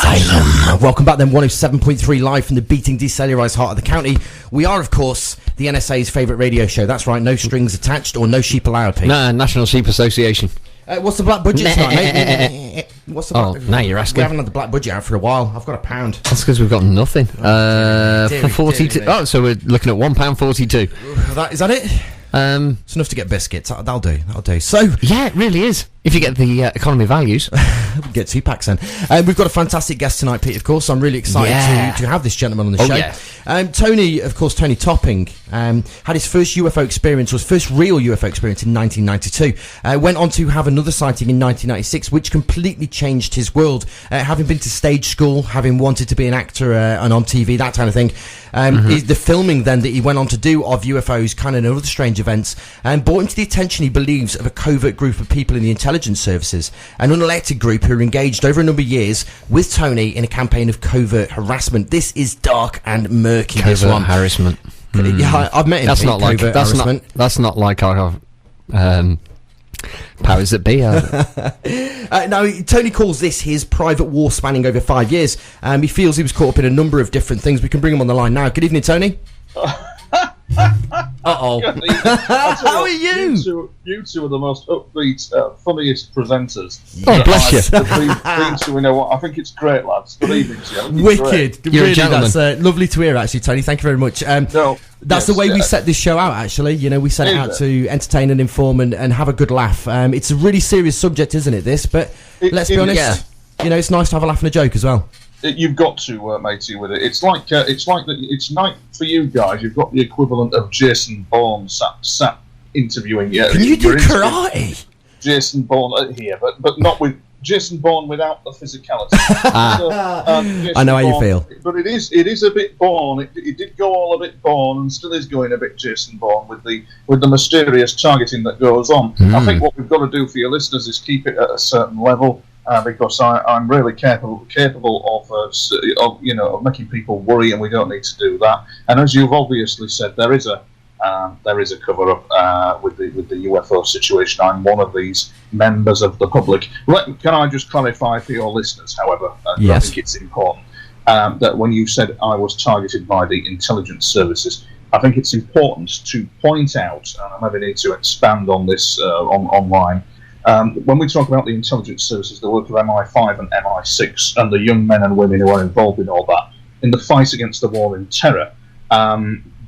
Asylum. Welcome back then, 107.3 live from the beating decellularised heart of the county. We are, of course, the NSA's favourite radio show. That's right, no strings attached or no sheep allowed, Pete. No, National Sheep Association. What's the black budget tonight, mate? What's the black... now you're asking. We haven't had the black budget out for a while. I've got £1. That's because we've got nothing. For 42. Oh, so we're looking at £1.42. Is that it? It's enough to get biscuits. That'll do. So yeah, it really is. If you get the economy values, get 2 packs then. We've got a fantastic guest tonight, Pete. Of course, I'm really excited to have this gentleman on the show. Yeah. Tony, of course, Tony Topping had his first UFO experience, was first real UFO experience in 1992. Went on to have another sighting in 1996, which completely changed his world. Having been to stage school, having wanted to be an actor and on TV, that kind of thing. The filming then that he went on to do of UFOs, kind of and other strange events, brought him to the attention, he believes, of a covert group of people in the intelligence services, an unelected group who are engaged over a number of years with Tony in a campaign of covert harassment. This is dark and murky. Covert harassment. Yeah, I've met him. That's not like that's not like our powers that be. Now, Tony calls this his private war spanning over 5 years. He feels he was caught up in a number of different things. We can bring him on the line now. Good evening, Tony. Uh-oh. How are you? You two are the most upbeat, funniest presenters. Oh, bless you. You know what? I think it's great, lads. Good evening to you. Wicked. You're really, a gentleman. That's lovely to hear, actually, Tony. Thank you very much. That's the way we set this show out, actually. You know, we set it out to entertain and inform and have a good laugh. It's a really serious subject, isn't it, this? But let's be honest, you know, it's nice to have a laugh and a joke as well. You've got to, matey, with it. It's like it's like for you guys. You've got the equivalent of Jason Bourne sat interviewing you. Can you do karate? Jason Bourne here, but not with Jason Bourne without the physicality. I know how you feel. But it is a bit Bourne. It did go all a bit Bourne, and still is going a bit Jason Bourne with the mysterious targeting that goes on. I think what we've got to do for your listeners is keep it at a certain level. Because I'm really capable of making people worry, and we don't need to do that. And as you've obviously said, there is a cover up with the UFO situation. I'm one of these members of the public. Can I just clarify for your listeners, however? Yes. I think it's important that when you said I was targeted by the intelligence services, I think it's important to point out, and I maybe need to expand on this online. When we talk about the intelligence services, the work of MI5 and MI6, and the young men and women who are involved in all that, in the fight against the war in terror,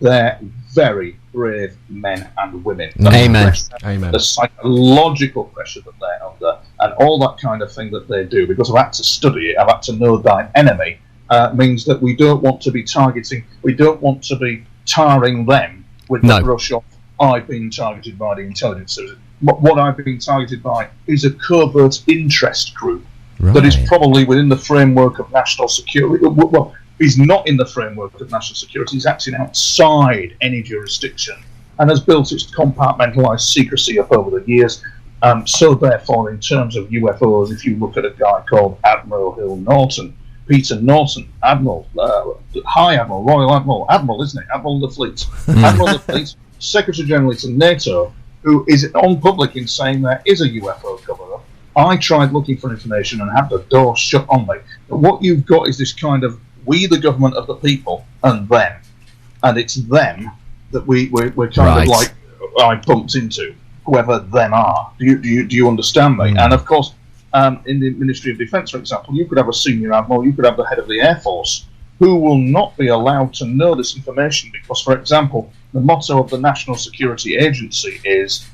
they're very brave men and women. Amen. Amen. The psychological pressure that they're under, and all that kind of thing that they do, because I've had to study it, I've had to know thine enemy, means that we don't want to be targeting, we don't want to be tarring them with the brush of, I've been targeted by the intelligence services. What I've been targeted by is a covert interest group that is probably within the framework of national security. Well, he's not in the framework of national security. He's acting outside any jurisdiction and has built its compartmentalised secrecy up over the years. So therefore, in terms of UFOs, if you look at a guy called Admiral Hill Norton, Peter Norton, Admiral, High Admiral, Royal Admiral, isn't it? Admiral of the Fleet. Admiral of the Fleet, Secretary General to NATO, who is on public in saying there is a UFO cover-up. I tried looking for information and had the door shut on me. But what you've got is this kind of we, the government of the people, and them. And it's them that we're kind of like I bumped into, whoever them are. Do you understand me? And of course, in the Ministry of Defence, for example, you could have a senior admiral, you could have the head of the Air Force, who will not be allowed to know this information because, for example, the motto of the National Security Agency is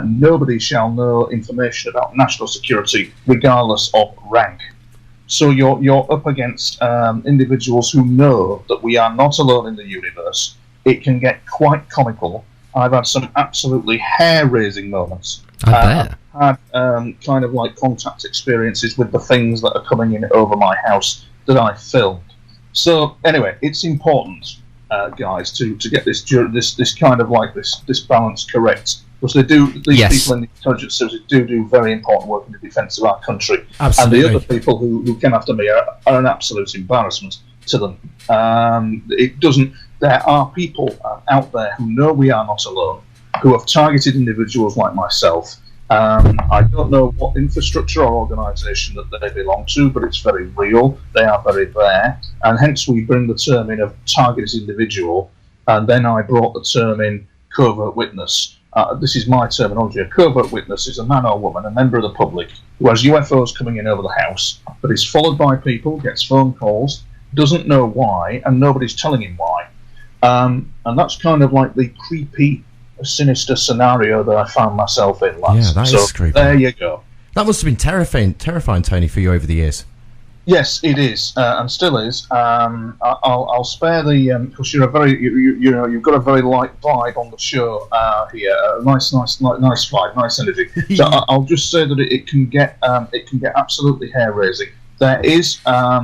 nobody shall know information about national security regardless of rank. So you're up against individuals who know that we are not alone in the universe. It can get quite comical. I've had some absolutely hair-raising moments. I bet. I've had kind of like contact experiences with the things that are coming in over my house that I filmed. So anyway, it's important, guys, to get this kind of like this balance correct, because these people in the intelligence services do very important work in the defence of our country. Absolutely. And the other people who came after me are an absolute embarrassment to them. There are people out there who know we are not alone, who have targeted individuals like myself, I don't know what infrastructure or organisation that they belong to, but it's very real. They are very there, and hence we bring the term in of targeted individual, and then I brought the term in covert witness. This is my terminology. A covert witness is a man or woman, a member of the public, who has UFOs coming in over the house, but is followed by people, gets phone calls, doesn't know why, and nobody's telling him why. And that's kind of like the creepy, sinister scenario that I found myself in, lads. Yeah, that is creepy. There you go. That must have been terrifying, Tony, for you over the years. Yes, it is, and still is. I'll spare the because you're a very, you've got a very light vibe on the show here. Nice vibe, nice energy. So I'll just say that it can get absolutely hair raising. There is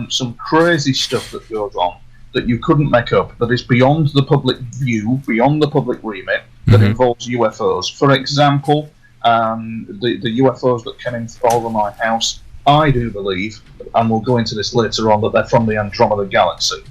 some crazy stuff that goes on that you couldn't make up, that is beyond the public view, beyond the public remit, that involves UFOs. For example, the UFOs that came in over my house, I do believe, and we'll go into this later on, that they're from the Andromeda Galaxy.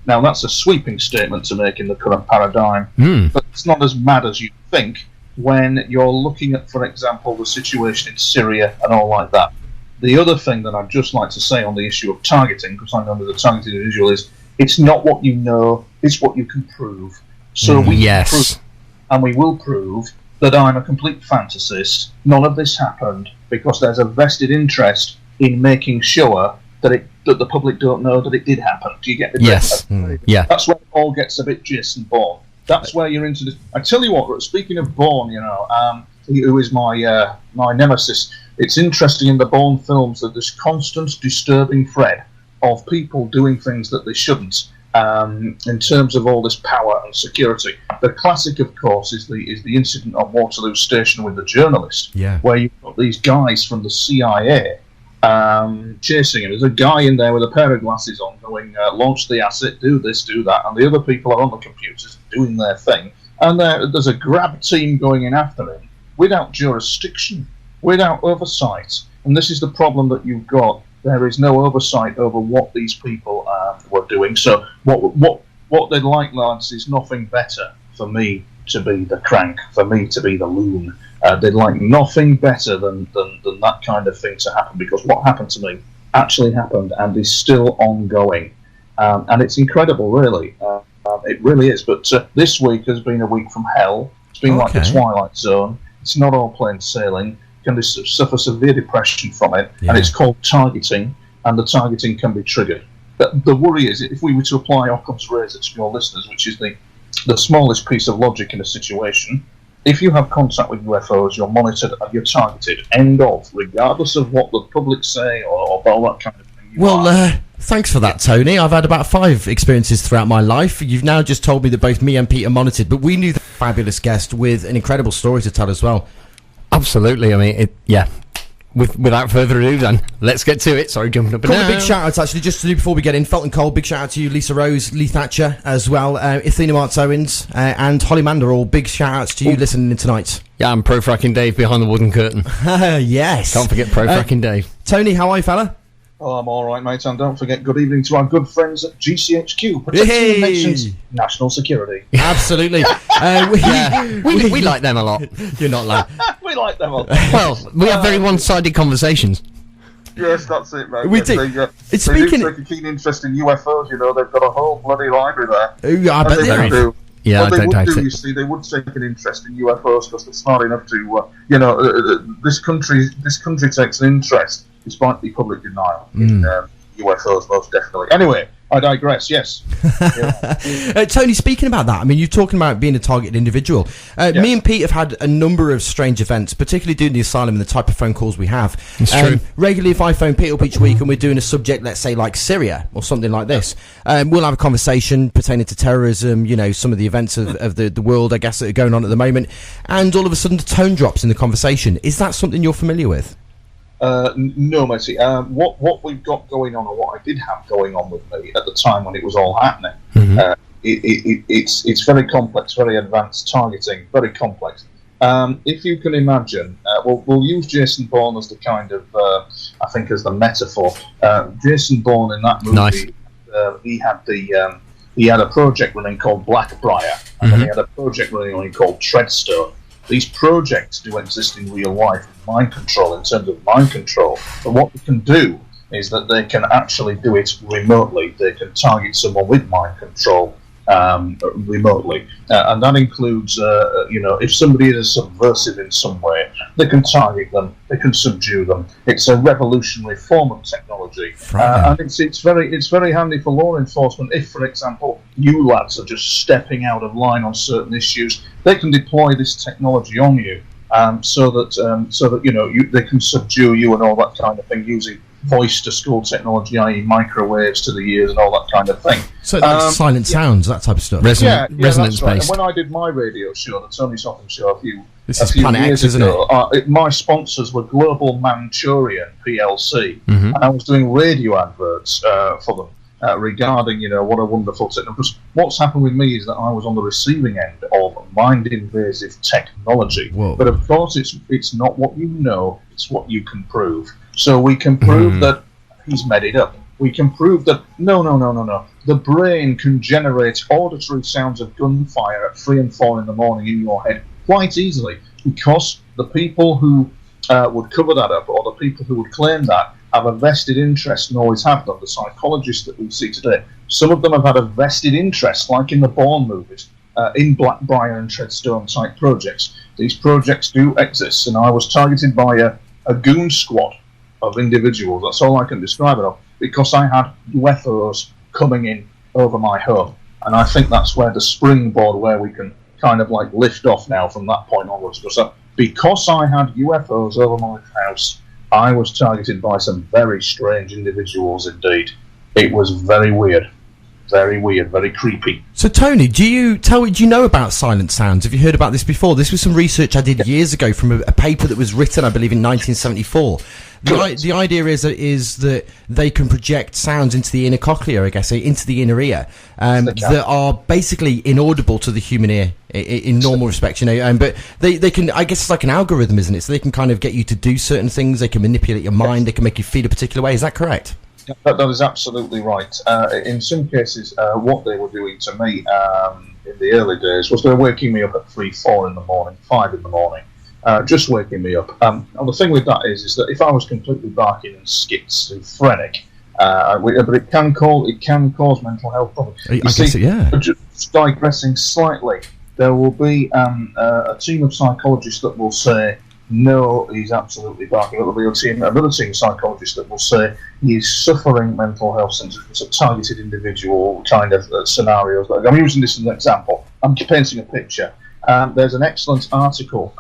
Now, that's a sweeping statement to make in the current paradigm, but it's not as mad as you think when you're looking at, for example, the situation in Syria and all like that. The other thing that I'd just like to say on the issue of targeting, because I'm under the targeted individual, is it's not what you know, it's what you can prove. So we can prove, and we will prove, that I'm a complete fantasist. None of this happened because there's a vested interest in making sure that the public don't know that it did happen. Do you get the drift? Yeah. That's where it all gets a bit Jason Bourne. That's where you're into this. I tell you what, speaking of Bourne, who is my nemesis, it's interesting in the Bourne films that this constant disturbing thread of people doing things that they shouldn't, in terms of all this power and security. The classic, of course, is the incident on Waterloo Station with the journalist, where you've got these guys from the CIA chasing him. There's a guy in there with a pair of glasses on going, launch the asset, do this, do that, and the other people are on the computers doing their thing. And there's a grab team going in after him without jurisdiction, without oversight. And this is the problem that you've got. There is no oversight over what these people were doing. So what they'd like, lads, is nothing better for me to be the crank, for me to be the loon. They'd like nothing better than that kind of thing to happen, because what happened to me actually happened and is still ongoing. And it's incredible, really. It really is. But this week has been a week from hell. It's been like the Twilight Zone. It's not all plain sailing. You can suffer severe depression from it, and it's called targeting, and the targeting can be triggered. But the worry is, if we were to apply Occam's razor to your listeners, which is the smallest piece of logic in a situation, if you have contact with UFOs, you're monitored and you're targeted. End of. Regardless of what the public say or all that kind of thing. Thanks for that, Tony. I've had about 5 experiences throughout my life. You've now just told me that both me and Pete are monitored, but we knew the fabulous guest with an incredible story to tell as well. Absolutely. I mean, Without further ado, then, let's get to it. Sorry, jumping up and down. A big shout out, actually, just to do before we get in. Felton Cole, big shout out to you, Lisa Rose, Lee Thatcher as well, Athena Martz Owens, and Holly Mander. All big shout outs to you listening in tonight. Yeah, I'm Pro Fracking Dave behind the wooden curtain. Yes. Can't forget Pro Fracking Dave. Tony, how are you, fella? Oh, I'm all right, mate. And don't forget, good evening to our good friends at GCHQ, protecting the nation's national security. Absolutely. We like them a lot. You're not like. We like them a lot. Well, we have very one-sided conversations. Yes, that's it, mate. We yes, do. They do take a keen interest in UFOs. You know, they've got a whole bloody library there. Ooh, I bet they do. Yeah, what I don't doubt it. You see, they would take an interest in UFOs because they're smart enough to, this country takes an interest, despite the public denial, in UFOs, most definitely. Anyway, I digress, yes. Tony, speaking about that, I mean, you're talking about being a targeted individual. Yes. Me and Pete have had a number of strange events, particularly doing the Asylum and the type of phone calls we have. It's true. Regularly, if I phone Pete up each week and we're doing a subject, let's say like Syria or something like this, we'll have a conversation pertaining to terrorism, some of the events of the world, I guess, that are going on at the moment, and all of a sudden the tone drops in the conversation. Is that something you're familiar with? No, matey. What we've got going on, or what I did have going on with me at the time when it was all happening, it's very complex, very advanced targeting, very complex. If you can imagine, we'll use Jason Bourne as the kind of, I think, as the metaphor. Jason Bourne in that movie, nice. He had a project running called Blackbriar, and then he had a project running called Treadstone. These projects do exist in real life, mind control, in terms of mind control. But what they can do is that they can actually do it remotely. They can target someone with mind control remotely, and that includes, if somebody is subversive in some way, they can target them, they can subdue them. It's a revolutionary form of technology, and it's very handy for law enforcement. If, for example, you lads are just stepping out of line on certain issues, they can deploy this technology on you, so that they can subdue you and all that kind of thing using voice-to-school technology, i.e. microwaves to the ears and all that kind of thing. So like silent sounds, that type of stuff. Resonance-based. Right. And when I did my radio show, the Tony Sotham Show, a few Planet years X, ago, isn't it? My sponsors were Global Manchurian PLC, Mm-hmm. and I was doing radio adverts for them regarding, what a wonderful technology. Because what's happened with me is that I was on the receiving end of mind-invasive technology. Whoa. But of course, it's not what you know; it's what you can prove. So we can prove that he's made it up. We can prove that no. The brain can generate auditory sounds of gunfire at 3 and 4 in the morning in your head quite easily, because the people who would cover that up, or the people who would claim that, have a vested interest and always have done. The psychologists that we see today, some of them have had a vested interest, like in the Bourne movies, in Blackbriar and Treadstone type projects. These projects do exist, and I was targeted by a Goon Squad of individuals. That's all I can describe it of, because I had UFOs coming in over my home, and I think that's where the springboard, where we can kind of like lift off now from that point onwards. Because I had UFOs over my house, I was targeted by some very strange individuals indeed. It was very weird, very creepy. So, Tony, do you know about silent sounds? Have you heard about this before? This was some research I did years ago from a paper that was written, I believe, in 1974. The idea is that they can project sounds into the inner cochlea, I guess, into the inner ear, that are basically inaudible to the human ear in normal respects, but they can, I guess it's like an algorithm, isn't it? So they can kind of get you to do certain things, they can manipulate your mind, they can make you feel a particular way. Is that correct? That is absolutely right. In some cases, what they were doing to me in the early days was they were waking me up at 3, 4 in the morning, 5 in the morning, just waking me up. And the thing with that is that if I was completely barking and schizophrenic, but it can cause mental health problems. Just digressing slightly, there will be a team of psychologists that will say, no, he's absolutely barking. There'll be another team of psychologists that will say he's suffering mental health symptoms. It's a targeted individual kind of scenarios. I'm using this as an example. I'm painting a picture. There's an excellent article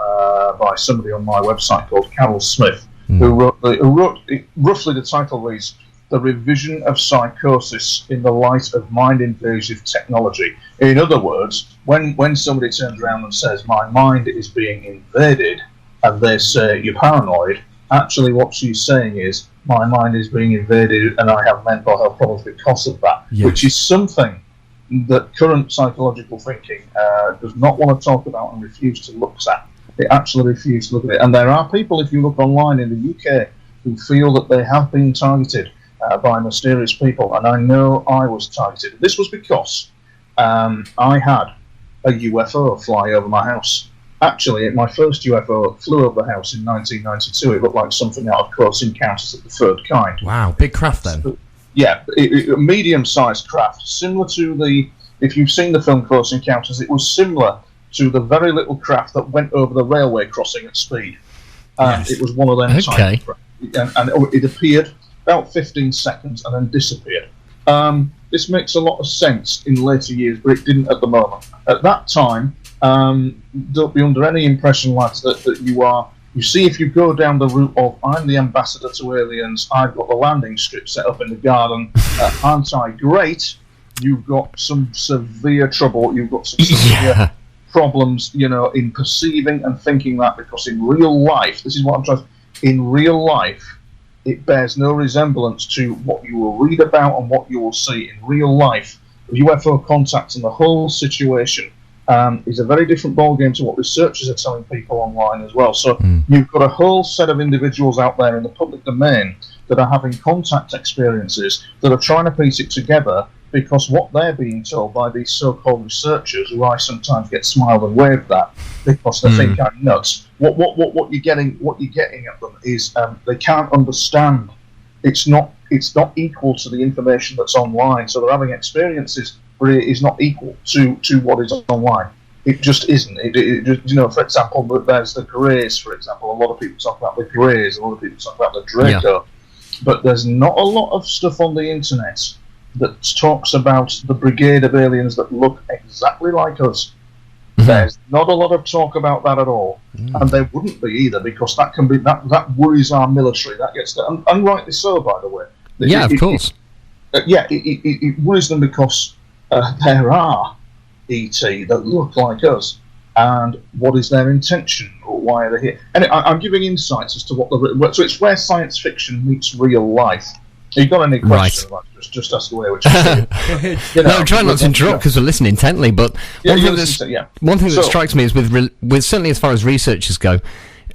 by somebody on my website called Carol Smith, who wrote roughly the title reads, "The Revision of Psychosis in the Light of Mind-Invasive Technology." In other words, when somebody turns around and says, my mind is being invaded, and they say you're paranoid, actually what she's saying is, my mind is being invaded and I have mental health problems because of that, which is something that current psychological thinking does not want to talk about and refuse to look at. They actually refuse to look at it. And there are people, if you look online in the UK, who feel that they have been targeted by mysterious people, and I know I was targeted. This was because I had a UFO fly over my house. Actually, my first UFO flew over the house in 1992. It looked like something out of Close Encounters of the Third Kind. Wow, big craft then. Yeah, a medium-sized craft, similar to if you've seen the film Close Encounters, it was similar to the very little craft that went over the railway crossing at speed. Yes. It was one of them type of craft. And it appeared about 15 seconds and then disappeared. This makes a lot of sense in later years, but it didn't at the moment. At that time, don't be under any impression, lads, that you see, if you go down the route of I'm the ambassador to aliens, I've got the landing strip set up in the garden, aren't I great? You've got some severe trouble, you've got some severe problems, in perceiving and thinking that, because in real life, this is what I'm trying to say, in real life, it bears no resemblance to what you will read about and what you will see. In real life, UFO contacts and the whole situation is a very different ballgame to what researchers are telling people online as well. So you've got a whole set of individuals out there in the public domain that are having contact experiences, that are trying to piece it together, because what they're being told by these so-called researchers, who I sometimes get smiled and waved at because they think I'm nuts. What you're getting at them is they can't understand. It's not equal to the information that's online. So they're having experiences where it is not equal to what is online. It just isn't. For example, there's the Greys, for example. A lot of people talk about the Greys, a lot of people talk about the Draco. Yeah. But there's not a lot of stuff on the internet that talks about the brigade of aliens that look exactly like us. There's not a lot of talk about that at all. And there wouldn't be either, because that worries our military. That gets and rightly so, by the way. Yeah, of course. It worries them because there are ET that look like us, and what is their intention, or why are they here? And I'm giving insights as to what so it's where science fiction meets real life. You got any questions? Right. Just ask away. Which no, try not to interrupt because we're listening intently. But one thing that strikes me is with certainly as far as researchers go,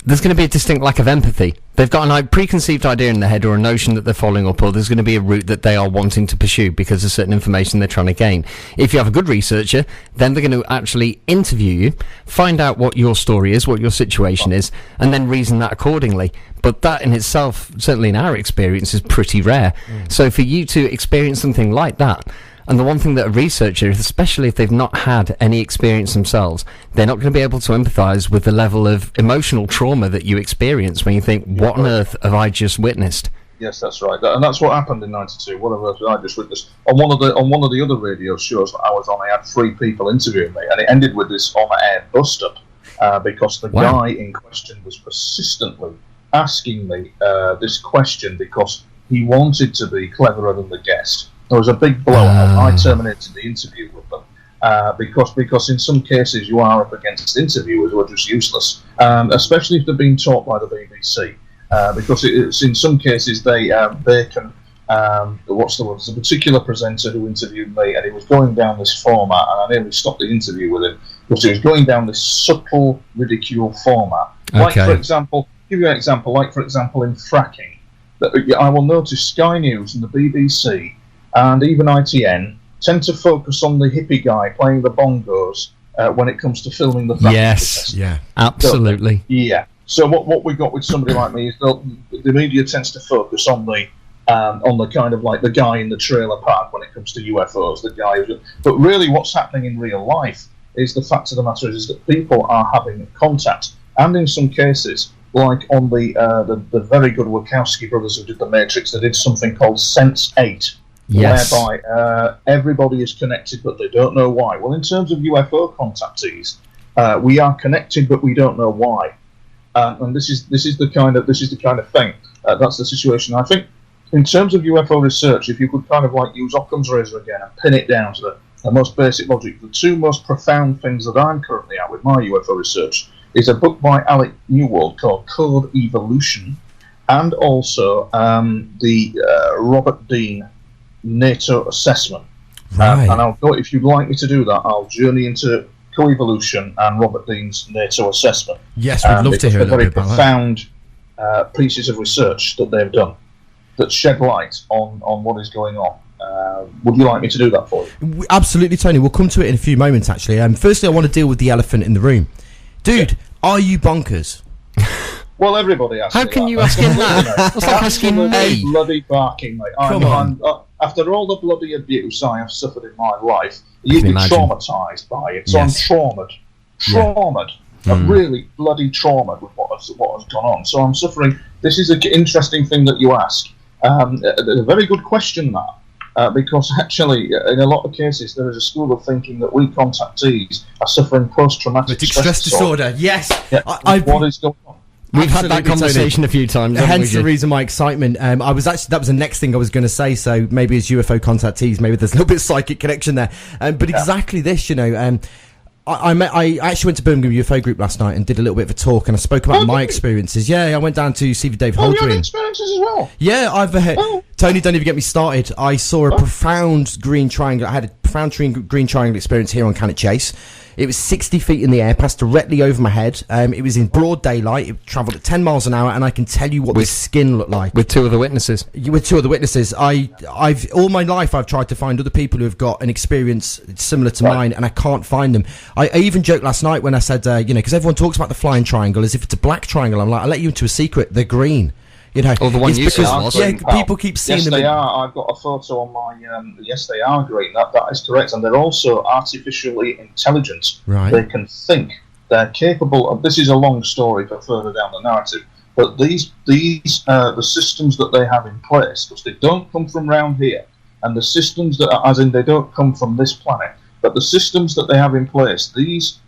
there's going to be a distinct lack of empathy. They've got a preconceived idea in their head, or a notion that they're following up, or there's going to be a route that they are wanting to pursue because of certain information they're trying to gain. If you have a good researcher, then they're going to actually interview you, find out what your story is, what your situation is, and then reason that accordingly. But that in itself, certainly in our experience, is pretty rare. So for you to experience something like that, and the one thing that a researcher, especially if they've not had any experience themselves, they're not going to be able to empathise with the level of emotional trauma that you experience when you think, what on earth have I just witnessed? Yes, that's right. And that's what happened in '92. What on earth did I just witness? On one of the other radio shows that I was on, I had 3 people interviewing me, and it ended with this on-air bust-up because the guy in question was persistently asking me this question because he wanted to be cleverer than the guest. There was a big blowout. I terminated the interview with them because in some cases you are up against interviewers who are just useless, especially if they're being taught by the BBC. Because it's in some cases they can. What's the word? There's a particular presenter who interviewed me, and he was going down this format, and I nearly stopped the interview with him because he was going down this subtle ridicule format. Like for example, give you an example. Like for example, in fracking, I will notice Sky News and the BBC and even ITN tend to focus on the hippie guy playing the bongos when it comes to filming the fracking process. Yeah, absolutely. Yeah. So what we got with somebody like me is the media tends to focus on the kind of like the guy in the trailer park when it comes to UFOs. But really, what's happening in real life is the fact of the matter is that people are having contact, and in some cases, like on the very good Wachowski brothers who did The Matrix, they did something called Sense 8. Yes. Whereby everybody is connected, but they don't know why. Well, in terms of UFO contactees, we are connected, but we don't know why. And this is the kind of thing. That's the situation. I think, in terms of UFO research, if you could kind of like use Occam's razor again and pin it down to the most basic logic, the 2 most profound things that I'm currently at with my UFO research is a book by Alec Newald called Code Evolution, and also the Robert Dean NATO assessment. Right. And I'll go, if you'd like me to do that, I'll journey into coevolution and Robert Dean's NATO assessment. Yes, we'd love to hear a little bit about that. Very profound pieces of research that they've done that shed light on what is going on. Would you like me to do that for you? Absolutely, Tony. We'll come to it in a few moments, actually. Firstly, I want to deal with the elephant in the room. Dude, are you bonkers? Well, everybody asks How can you ask him that? That's like asking me. Bloody barking, mate. Come on. After all the bloody abuse I have suffered in my life, you'd be traumatised by it. So yes. I'm traumatized. I'm really bloody traumatized with what has gone on. So I'm suffering. This is an interesting thing that you ask. A very good question, that. Because actually, in a lot of cases, there is a school of thinking that we contactees are suffering post-traumatic stress disorder. Yes. Yeah. What is going on? We've had that conversation a few times. Hence the reason my excitement. That was the next thing I was going to say. So maybe as UFO contactees, maybe there's a little bit of psychic connection there. But exactly this, I actually went to Birmingham UFO group last night and did a little bit of a talk, and I spoke about my experiences. Yeah, I went down to see Dave Holdren. You had experiences as well? Yeah, Tony, don't even get me started. I saw a profound green triangle. I had a profound green triangle experience here on Cannock Chase. It was 60 feet in the air, passed directly over my head. It was in broad daylight. It travelled at 10 miles an hour, and I can tell you what the skin looked like. With two other witnesses. With two other witnesses. I've all my life I've tried to find other people who have got an experience similar to mine, and I can't find them. I even joked last night when I said, because everyone talks about the flying triangle as if it's a black triangle. I'm like, I'll let you into a secret. They're green. Or the one you saw. Yeah, people keep seeing them. Yes, they are. I've got a photo on my. Yes, they are green. That is correct, and they're also artificially intelligent. Right. They can think. They're capable of. This is a long story for further down the narrative. But the systems that they have in place, because they don't come from round here, and the systems that are, as in they don't come from this planet, but the systems that they have in place, these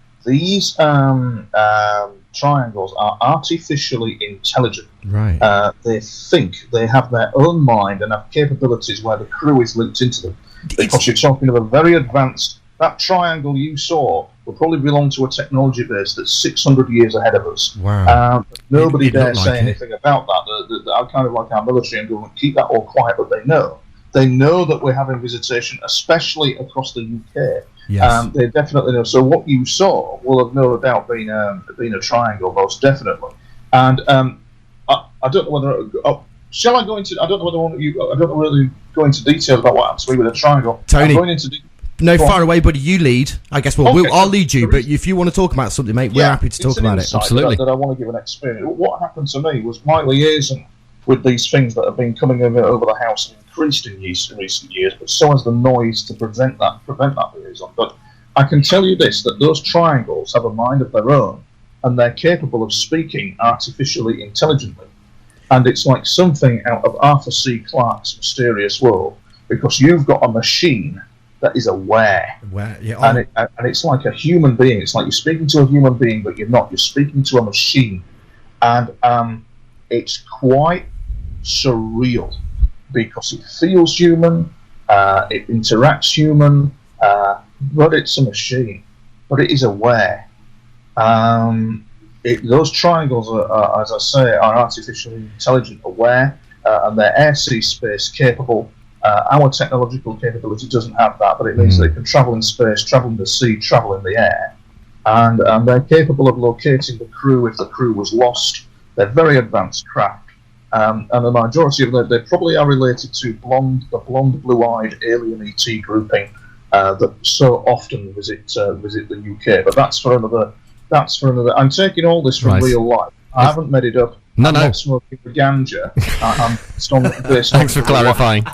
triangles are artificially intelligent. Right. They think, they have their own mind and have capabilities where the crew is linked into them. Because you're talking of a very advanced. That triangle you saw will probably belong to a technology base that's 600 years ahead of us. Wow. Nobody dare say anything about that. I kind of like our military and government keep that all quiet, but they know. They know that we're having visitation, especially across the UK. Yes. They definitely know. So what you saw will have no doubt been a triangle, most definitely. And I don't know whether. Shall I go into? I don't know whether I don't know whether you go into details about what happened to me with a triangle. Tony, I'm going into no, far away, buddy. You lead. I guess. Well, I'll lead you. But if you want to talk about something, mate, we're happy to talk about it. Absolutely. That I want to give an experience. What happened to me was my liaison with these things that have been coming over the house have increased in recent years, but so has the noise to prevent that liaison. But I can tell you this, that those triangles have a mind of their own, and they're capable of speaking artificially intelligently. And it's like something out of Arthur C. Clarke's Mysterious World, because you've got a machine that is aware. And it's like a human being. It's like you're speaking to a human being, but you're not. You're speaking to a machine. And it's quite surreal, because it feels human, it interacts human, but it's a machine. But it is aware. Those triangles are, as I say, are artificially intelligent, aware, and they're air, sea, space capable. Our technological capability doesn't have that, but it means they can travel in space, travel in the sea, travel in the air, and they're capable of locating the crew if the crew was lost. They're very advanced craft. And the majority of them, they probably are related to the blonde, blue-eyed alien ET grouping that so often visit the UK. But that's for another. I'm taking all this from real life. I haven't made it up. No, I'm not smoking the ganja. I'm Thanks for clarifying.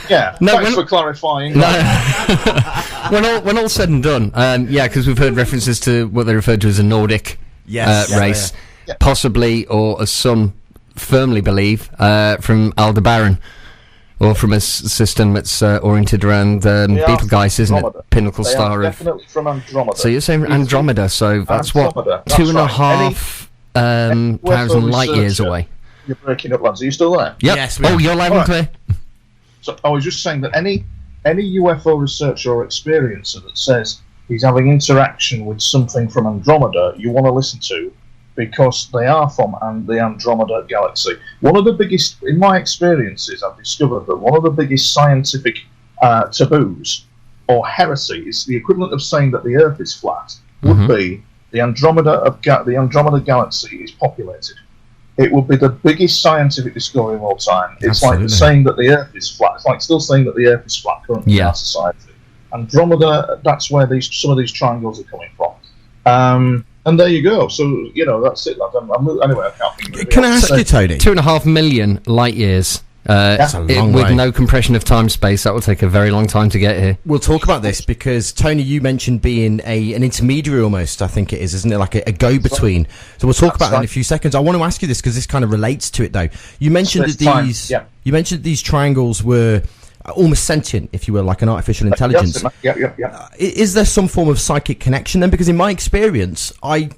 Yeah, thanks for clarifying. No. when all said and done, because we've heard references to what they referred to as a Nordic race, possibly, or as some firmly believe, from Aldebaran, or from a system that's oriented around Betelgeuse, isn't it? Pinnacle star of. Definitely from Andromeda. So you're saying Andromeda? So that's Andromeda. What 2.5 thousand light years away. You're breaking up, lads. Are you still there? Yep. Yes. You're loud and clear. So I was just saying that any UFO researcher or experiencer that says he's having interaction with something from Andromeda, you want to listen to, because they are from the Andromeda galaxy. One of the biggest, in my experiences, I've discovered that one of the biggest scientific taboos or heresies, the equivalent of saying that the Earth is flat, would be the Andromeda galaxy is populated. It would be the biggest scientific discovery of all time. It's like saying that the Earth is flat. It's like still saying that the Earth is flat currently in our society. Andromeda, that's where some of these triangles are coming from. And there you go. So, that's it. Anyway, I can't think of it. Can I ask you, Tony? 2.5 million light years. That's a long with way. No compression of time-space. That will take a very long time to get here. We'll talk about this because, Tony, you mentioned being an intermediary almost, I think it is, isn't it? Like a go-between. So we'll talk about that in a few seconds. I want to ask you this because this kind of relates to it, though. You mentioned that these triangles were almost sentient, if you will, like an artificial intelligence. Is there some form of psychic connection then? Because in my experience, I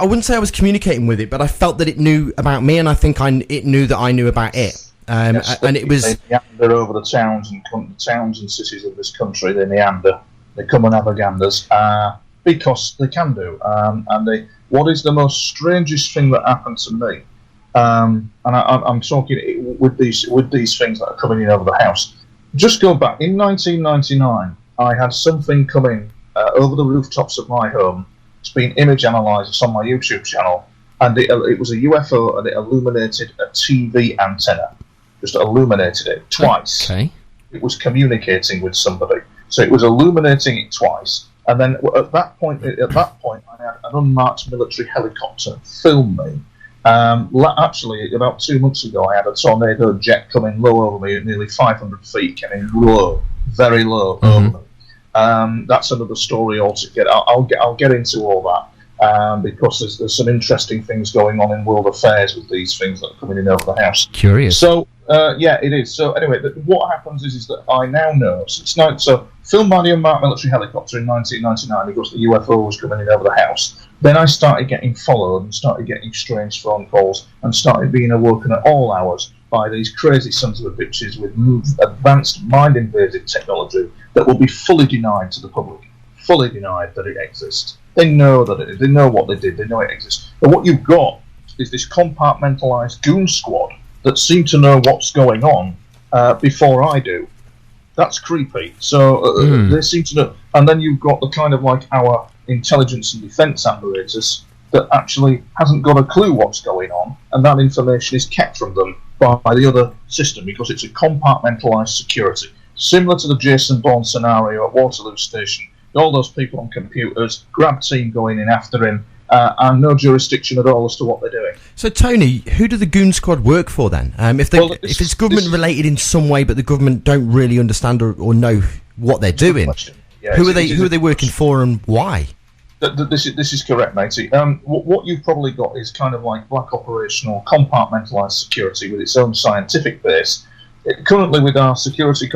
wouldn't say I was communicating with it, but I felt that it knew about me, and I think it knew that I knew about it. And it was. They meander over the towns and cities of this country. They meander. They come and have aganders because they can do. And what is the most strangest thing that happened to me? And I'm talking with these things that are coming in over the house. Just go back in 1999. I had something coming over the rooftops of my home. It's been image analysed. It's on my YouTube channel, and it was a UFO, and it illuminated a TV antenna. Just illuminated it twice. Okay. It was communicating with somebody, so it was illuminating it twice. And then at that point, I had an unmarked military helicopter film me. Actually, about 2 months ago, I had a tornado jet coming low over me at nearly 500 feet, coming low, very low over me. That's another story altogether. I'll get into all that because there's some interesting things going on in world affairs with these things that are coming in over the house. Curious. So yeah, it is. So anyway, what happens is that I now know. So filmed by the unmarked military helicopter in 1999 because the UFO was coming in over the house. Then I started getting followed and started getting strange phone calls and started being awoken at all hours by these crazy sons of a bitches with advanced mind-invasive technology that will be fully denied to the public. Fully denied that it exists. They know that they know what they did. They know it exists. But what you've got is this compartmentalised Goon Squad that seem to know what's going on before I do. That's creepy. So they seem to know. And then you've got the kind of like our intelligence and defence apparatus that actually hasn't got a clue what's going on, and that information is kept from them by the other system because it's a compartmentalised security. Similar to the Jason Bourne scenario at Waterloo Station. All those people on computers, grab team going in after him, and no jurisdiction at all as to what they're doing. So, Tony, who do the Goon Squad work for then? If it's government related in some way, but the government don't really understand or know what they're doing, yeah, who are they working for and why? This is correct, matey. What you've probably got is kind of like black operational compartmentalised security with its own scientific base. Currently, with our security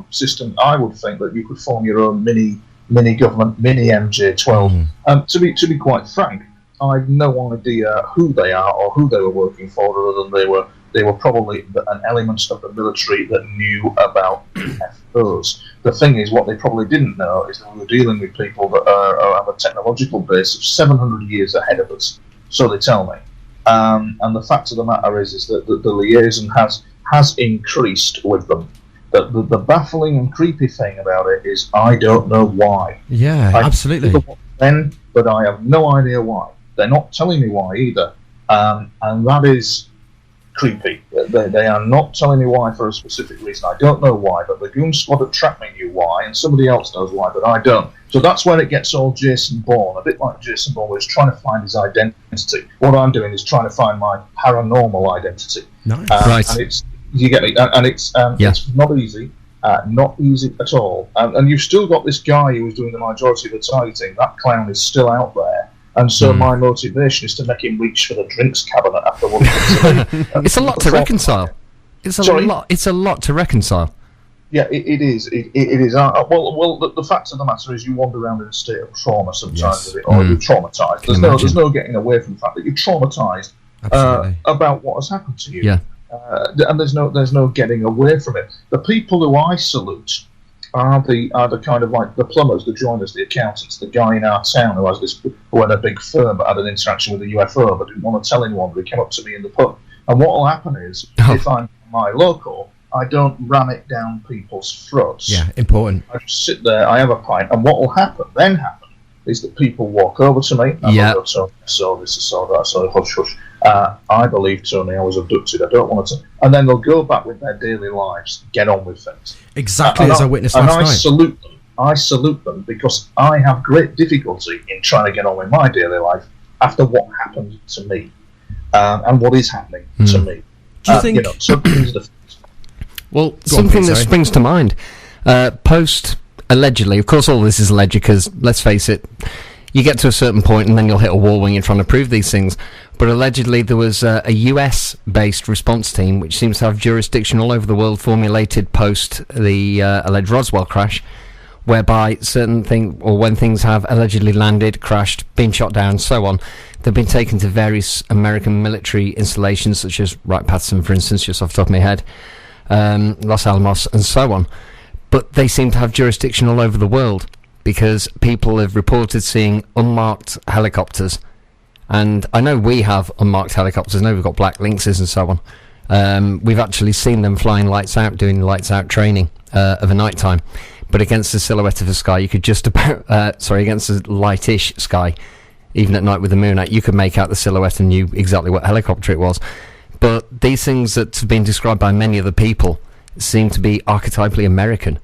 system, I would think that you could form your own mini government, mini MJ12. To be quite frank, I've no idea who they are or who they were working for, other than they were probably an element of the military that knew about UFOs. The thing is, what they probably didn't know is that we were dealing with people that have a technological base of 700 years ahead of us. So they tell me. And the fact of the matter is that the liaison has increased with them. The baffling and creepy thing about it is I don't know why. Yeah, absolutely. But I have no idea why. They're not telling me why either. And that is creepy. They are not telling me why for a specific reason. I don't know why, but the Goon Squad at Track Me knew why, and somebody else knows why, but I don't. So that's where it gets all Jason Bourne, a bit like Jason Bourne, where he's trying to find his identity. What I'm doing is trying to find my paranormal identity. Nice. Right. And you get me? And it's not easy. Not easy at all. And you've still got this guy who was doing the majority of the targeting. That clown is still out there. And so my motivation is to make him reach for the drinks cabinet after what he comes to me. It's a lot to reconcile. It's a lot to reconcile. Yeah, it is. It is. Well, the fact of the matter is you wander around in a state of trauma sometimes with it, or you're traumatised. There's no getting away from the fact that you're traumatised about what has happened to you. Yeah. And there's no getting away from it. The people who I salute are the kind of like the plumbers, the joiners, the accountants, the guy in our town who had a big firm but had an interaction with a UFO but didn't want to tell anyone, but he came up to me in the pub. And what will happen is, if I'm my local, I don't ram it down people's throats. Yeah, important. I just sit there, I have a pint, and what will happen is that people walk over to me and they'll go, so this, so that, so hush, hush. I believe, Tony, I was abducted. I don't want to. And then they'll go back with their daily lives, get on with things. Exactly as I witnessed last night. I salute them because I have great difficulty in trying to get on with my daily life after what happened to me and what is happening to me. Do you think? Well, something that springs to mind. Post allegedly, of course, all this is alleged because let's face it. You get to a certain point and then you'll hit a wall when you're trying to prove these things. But allegedly there was a US-based response team which seems to have jurisdiction all over the world formulated post the alleged Roswell crash, whereby when things have allegedly landed, crashed, been shot down, so on, they've been taken to various American military installations such as Wright-Patterson, for instance, just off the top of my head, Los Alamos, and so on. But they seem to have jurisdiction all over the world, because people have reported seeing unmarked helicopters. And I know we have unmarked helicopters. I know we've got Black Lynxes and so on. We've actually seen them flying lights out, doing lights out training of a night time. but against the silhouette of a sky, you could just about, against a lightish sky, even at night with the moon out, you could make out the silhouette and knew exactly what helicopter it was. But these things that have been described by many other people seem to be archetypally American.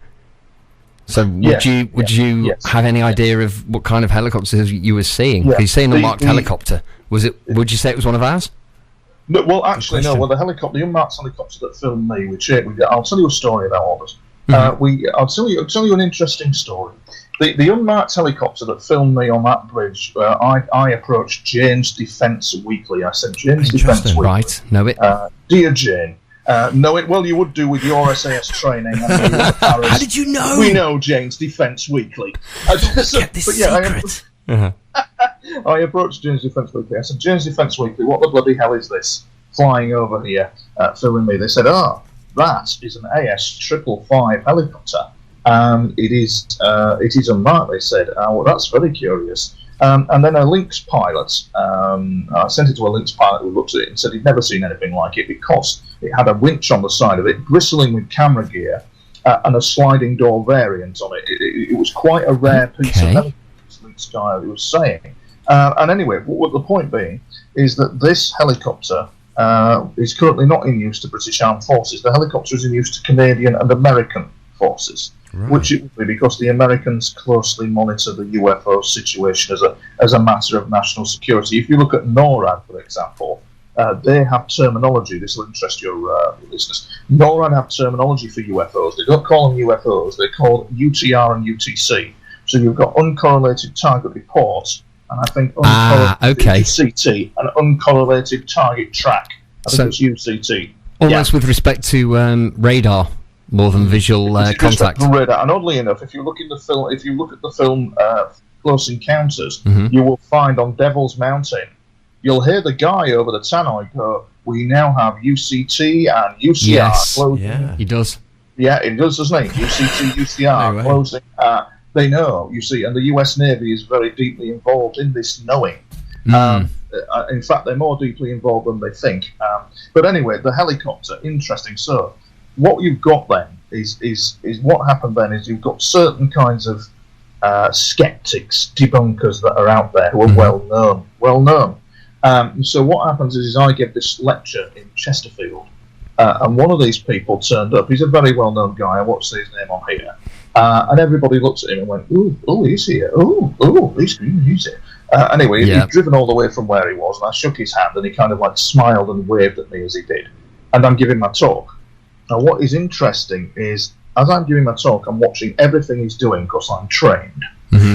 So would you have any idea of what kind of helicopters you were seeing? Yeah. You say an unmarked helicopter. Was it? Would you say it was one of ours? No, well, actually, no. Well, the unmarked helicopter that filmed me, I'll tell you a story about all this. I'll tell you an interesting story. The unmarked helicopter that filmed me on that bridge, I approached Jane's Defence Weekly. I said, Jane's Defence Weekly. Right, know it. Dear Jane, know it. Well, you would do with your SAS training. How did you know? We know Jane's Defence Weekly. Get this secret. I approached Jane's Defence Weekly. I said, Jane's Defence Weekly, what the bloody hell is this flying over here, filming me? They said, that is an AS555 helicopter. It is unmarked, they said. Well, that's very curious. And then a Lynx pilot, I sent it to a Lynx pilot who looked at it and said he'd never seen anything like it because it had a winch on the side of it, bristling with camera gear, and a sliding door variant on it. It was quite a rare piece of helicopter, this Lynx guy was saying. And anyway, what the point being is that this helicopter is currently not in use to British Armed Forces. The helicopter is in use to Canadian and American forces. Right. Which it will be because the Americans closely monitor the UFO situation as a matter of national security. If you look at NORAD, for example, they have terminology. This will interest your listeners. NORAD have terminology for UFOs. They don't call them UFOs. They call UTR and UTC. So you've got uncorrelated target reports, and I think uncorrelated UCT and uncorrelated target track. I think it's UCT. Almost with respect to radar. More than visual contact. Radar. And oddly enough, if you look at the film Close Encounters, you will find on Devil's Mountain, you'll hear the guy over the tannoy go, "We now have UCT and UCR closing." Yeah, he does. Yeah, it does, doesn't it? UCT, UCR closing. They know, you see, and the US Navy is very deeply involved in this knowing. In fact, they're more deeply involved than they think. But anyway, the helicopter, interesting. So, what you've got then is what happened then is you've got certain kinds of skeptics, debunkers that are out there who are well known. So what happens is I give this lecture in Chesterfield, and one of these people turned up. He's a very well known guy. I won't say his name on here. And everybody looked at him and went, "Ooh, he's here. Ooh, he's here." Anyway, he'd driven all the way from where he was, and I shook his hand, and he kind of like smiled and waved at me as he did. And I'm giving my talk. Now, what is interesting is, as I'm giving my talk, I'm watching everything he's doing because I'm trained.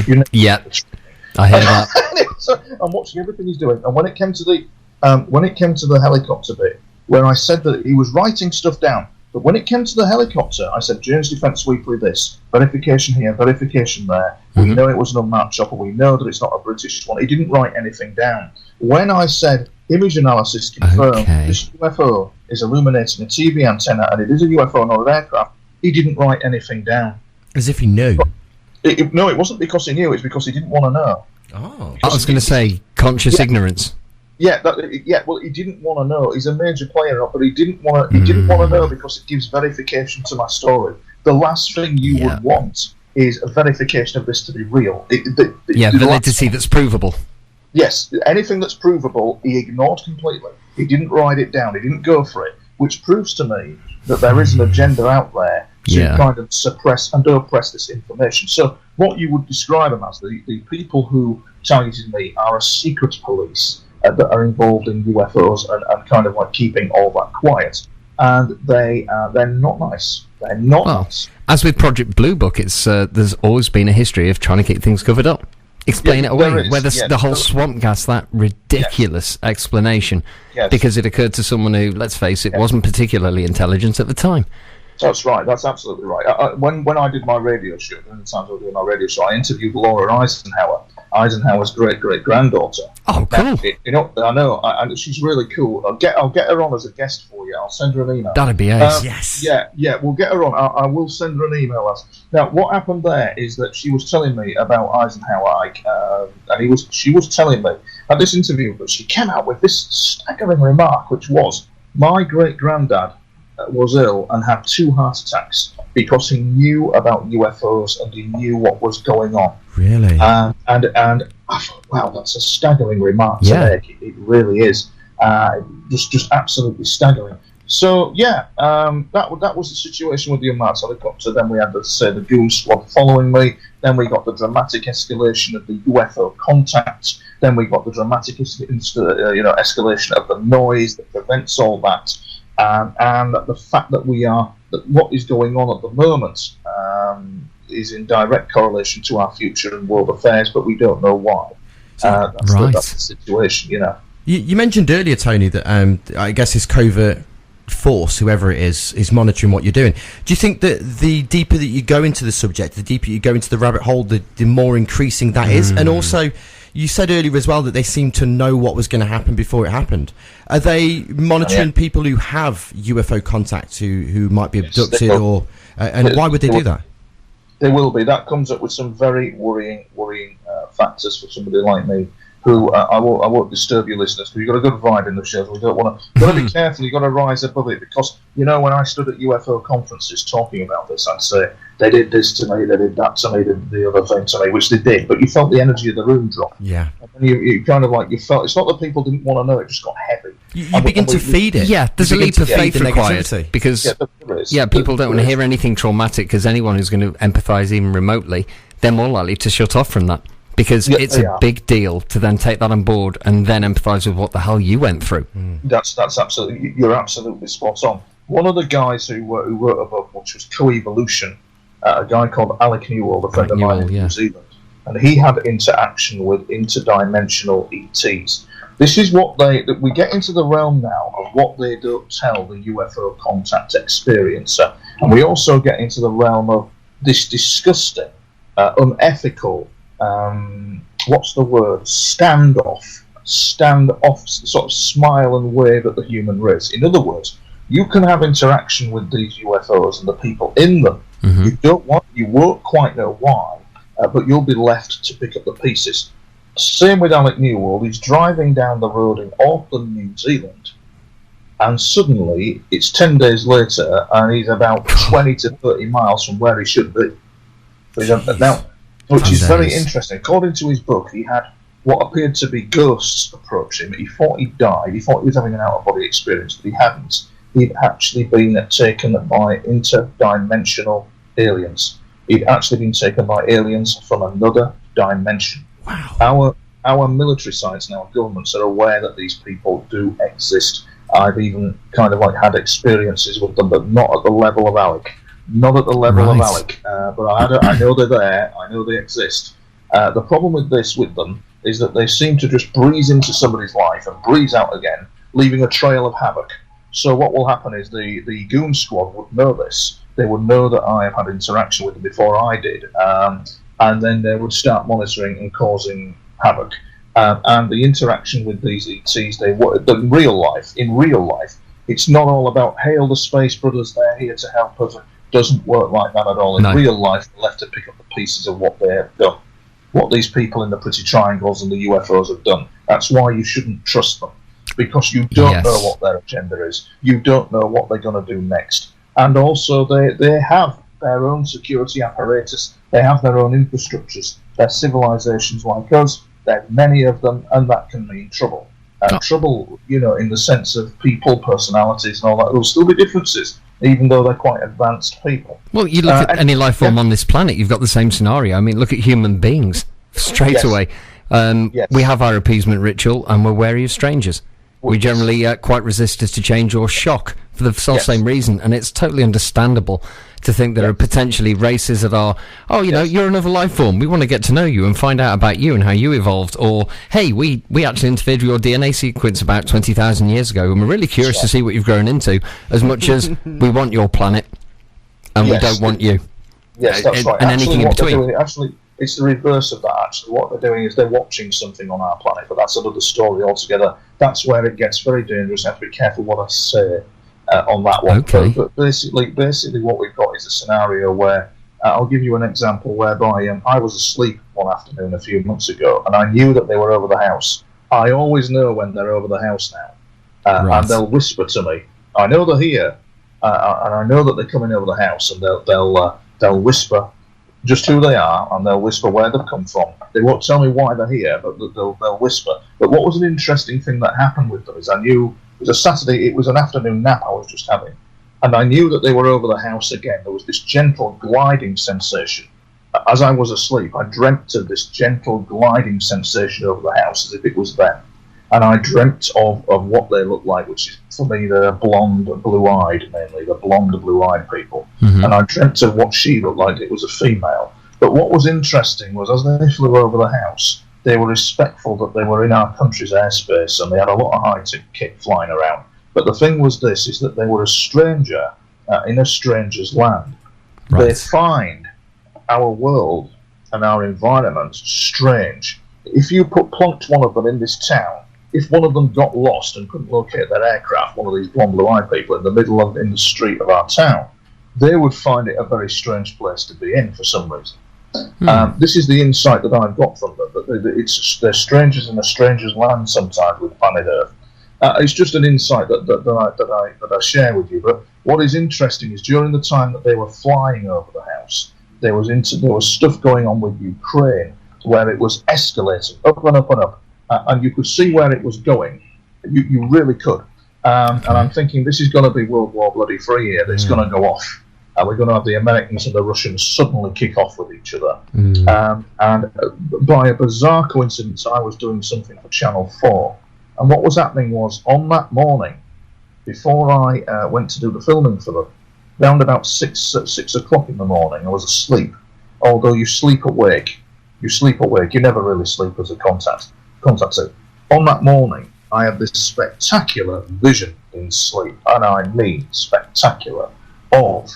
You know, I hear that. So I'm watching everything he's doing, and when it came to the helicopter bit, where I said that he was writing stuff down, but when it came to the helicopter, I said, Jane's Defence Weekly this, verification here, verification there. We know it was an unmarked chopper. We know that it's not a British one. He didn't write anything down. When I said image analysis confirmed this UFO is illuminating a TV antenna and it is a UFO, not an aircraft, he didn't write anything down. As if he knew. No, it wasn't because he knew, it's because he didn't want to know. Oh. I was going to say conscious ignorance. Well, he didn't want to know. He's a major player, but he didn't want to. He didn't want to know because it gives verification to my story. The last thing you would want is a verification of this to be real. Validity that's provable. Yes, anything that's provable, he ignored completely. He didn't write it down. He didn't go for it, which proves to me that there is an agenda out there to kind of suppress and oppress this information. So what you would describe them as, the people who targeted me are a secret police that are involved in UFOs and kind of like keeping all that quiet. And they're not nice. They're not nice. As with Project Blue Book, it's there's always been a history of trying to keep things covered up. Explain it away. Whether the whole swamp gas, that ridiculous explanation, because it occurred to someone who, let's face it, wasn't particularly intelligent at the time. That's right. That's absolutely right. When I did my radio show, during the times I was doing my radio show, I interviewed Laura Eisenhower's great-great-granddaughter. Oh, cool. Now, I know, and she's really cool. I'll get her on as a guest for you. I'll send her an email. That'd be ace. Yes. Yeah, we'll get her on. I will send her an email. Now, what happened there is that she was telling me about Eisenhower, and she was telling me at this interview that she came out with this staggering remark, which was, my great-granddad was ill and had 2 heart attacks. because he knew about UFOs and he knew what was going on. Really? And I thought, wow, that's a staggering remark to make. It really is. Just absolutely staggering. So that was the situation with the Unmarked helicopter. Then we had the Goon Squad following me. Then we got the dramatic escalation of the UFO contact. Then we got the dramatic escalation of the noise that prevents all that, and the fact that what is going on at the moment is in direct correlation to our future and world affairs, but we don't know why. That's the situation, You mentioned earlier, Tony, that I guess this covert force, whoever it is monitoring what you're doing. Do you think that the deeper that you go into the subject, the deeper you go into the rabbit hole, the more increasing that is? And also, you said earlier as well that they seem to know what was going to happen before it happened. Are they monitoring people who have UFO contacts, who might be abducted, and why would they do that? They will be. That comes up with some very worrying factors for somebody like me. Who I won't disturb your listeners, because you've got a good vibe in the show. So we don't want to. You've got to be careful. You've got to rise above it, because when I stood at UFO conferences talking about this, I'd say they did this to me, they did that to me, they did the other thing to me, which they did. But you felt the energy of the room drop. Yeah. And you kind of you felt it's not that people didn't want to know; it just got heavy. You begin to feed it. Yeah, there's a leap of faith required, because people don't want to hear anything traumatic, because anyone who's going to empathise even remotely, they're more likely to shut off from that. Because it's a big deal to then take that on board and then empathise with what the hell you went through. That's absolutely, you're absolutely spot on. One of the guys who wrote a book, which was Co-Evolution, a guy called Alec Newell, a friend of mine in New Zealand, and he had interaction with interdimensional ETs. This is what we get into the realm now of what they don't tell the UFO contact experiencer, and we also get into the realm of this disgusting, unethical, what's the word? Standoff, sort of smile and wave at the human race. In other words, you can have interaction with these UFOs and the people in them. You won't quite know why, but you'll be left to pick up the pieces. Same with Alec Newell. He's driving down the road in Auckland, New Zealand, and suddenly it's 10 days later, and he's about 20 to 30 miles from where he should be. Now, which is very interesting. According to his book, he had what appeared to be ghosts approach him. He thought he died. He thought he was having an out-of-body experience, but he hadn't. He'd actually been taken by interdimensional aliens. He'd actually been taken by aliens from another dimension. Wow. Our military science now, governments are aware that these people do exist. I've even kind of had experiences with them, but not at the level of Alec. Not at the level of Alec, but I know they're there. I know they exist. The problem with them is that they seem to just breeze into somebody's life and breeze out again, leaving a trail of havoc. So what will happen is the Goon Squad would know this. They would know that I have had interaction with them before I did, and then they would start monitoring and causing havoc. And the interaction with these ETs, in real life, it's not all about, hail the Space Brothers, they're here to help us. Doesn't work like that at all. In real life, we're left to pick up the pieces of what they have done, what these people in the pretty triangles and the UFOs have done. That's why you shouldn't trust them, because you don't know what their agenda is. You don't know what they're going to do next. And also, they have their own security apparatus. They have their own infrastructures. They're civilizations like us. There are many of them, and that can mean trouble. Trouble, in the sense of people, personalities, and all that. There'll still be differences, even though they're quite advanced people. Well, you look at any life form on this planet, you've got the same scenario. I mean, look at human beings straight away. We have our appeasement ritual, and we're wary of strangers. We generally quite resist to change or shock for the same reason, and it's totally understandable to think there are potentially races that are, you're another life form, we want to get to know you and find out about you and how you evolved, or, hey, we actually interfered with your DNA sequence about 20,000 years ago, and we're really curious to see what you've grown into, as much as we want your planet, and we don't want you. Yes, that's right. And anything in between. Actually, it's the reverse of that, actually. What they're doing is they're watching something on our planet, but that's another story altogether. That's where it gets very dangerous. I have to be careful what I say on that one. Okay. But basically what we've got is a scenario where, I'll give you an example whereby I was asleep one afternoon a few months ago, and I knew that they were over the house. I always know when they're over the house now, and they'll whisper to me, I know they're here, and I know that they're coming over the house, and they'll whisper just who they are, and they'll whisper where they've come from. They won't tell me why they're here, but they'll whisper. But what was an interesting thing that happened with them is I knew it was a Saturday, it was an afternoon nap I was just having, and I knew that they were over the house again. There was this gentle gliding sensation. As I was asleep, I dreamt of this gentle gliding sensation over the house as if it was them. And I dreamt of what they looked like, which is, for me, the blonde, blue-eyed, mainly, the blonde, blue-eyed people. Mm-hmm. And I dreamt of what she looked like. It was a female. But what was interesting was, as they flew over the house, they were respectful that they were in our country's airspace, and they had a lot of high-tech kit flying around. But the thing was this, is that they were a stranger in a stranger's land. Right. They find our world and our environment strange. If you plonked one of them in this town, if one of them got lost and couldn't locate their aircraft, one of these blonde blue-eyed people in the street of our town, they would find it a very strange place to be in for some reason. This is the insight that I've got from them, that they're strangers in a stranger's land sometimes with planet Earth. It's just an insight that I share with you. But what is interesting is during the time that they were flying over the house, there was stuff going on with Ukraine where it was escalating up and up and up. And you could see where it was going. You really could. And I'm thinking this is going to be World War Bloody III here. It's going to go off. And we're going to have the Americans and the Russians suddenly kick off with each other. And by a bizarre coincidence, I was doing something for Channel 4. And what was happening was, on that morning, before I went to do the filming for them, around about 6 o'clock in the morning, I was asleep. Although you sleep awake. You never really sleep as a contact. On that morning, I had this spectacular vision in sleep, and I mean spectacular, of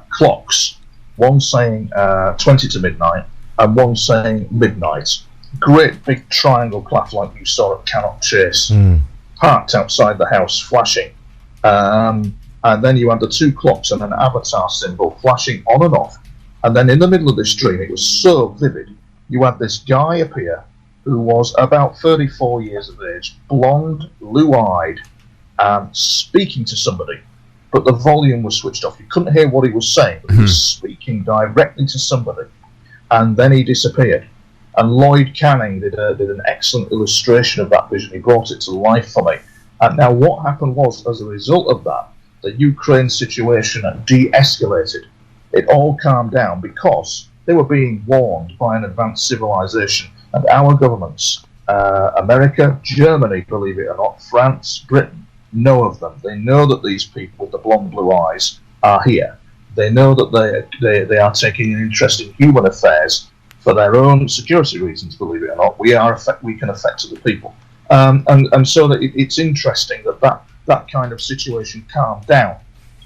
clocks, one saying 20 to midnight, and one saying midnight. Great big triangle clock like you saw at Cannot Chase, parked outside the house, flashing. And then you had the two clocks and an avatar symbol flashing on and off. And then in the middle of this dream, it was so vivid, you had this guy appear, who was about 34 years of age, blonde, blue-eyed, speaking to somebody, but the volume was switched off. You couldn't hear what he was saying, but he was speaking directly to somebody, and then he disappeared. And Lloyd Canning did an excellent illustration of that vision. He brought it to life for me. And now what happened was, as a result of that, the Ukraine situation de-escalated. It all calmed down because they were being warned by an advanced civilization. And our governments, America, Germany, believe it or not, France, Britain, know of them. They know that these people with the blonde blue eyes are here. They know that they are taking an interest in human affairs for their own security reasons, believe it or not. We can affect other people. And so that it's interesting that kind of situation calmed down.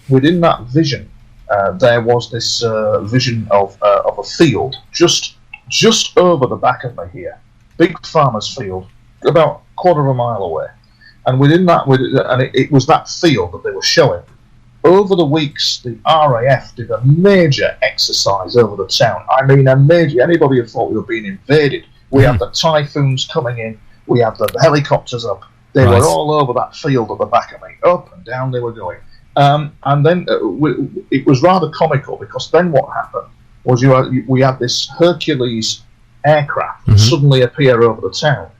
Within that vision, there was this vision of a field just over the back of me here, big farmer's field, about a quarter of a mile away. And within that, it was that field that they were showing. Over the weeks, the RAF did a major exercise over the town. I mean, a major. Anybody had thought we were being invaded. We had the typhoons coming in. We had the helicopters up. They were all over that field at the back of me. Up and down they were going. And then it was rather comical, because then what happened was we had this Hercules aircraft suddenly appear over the town.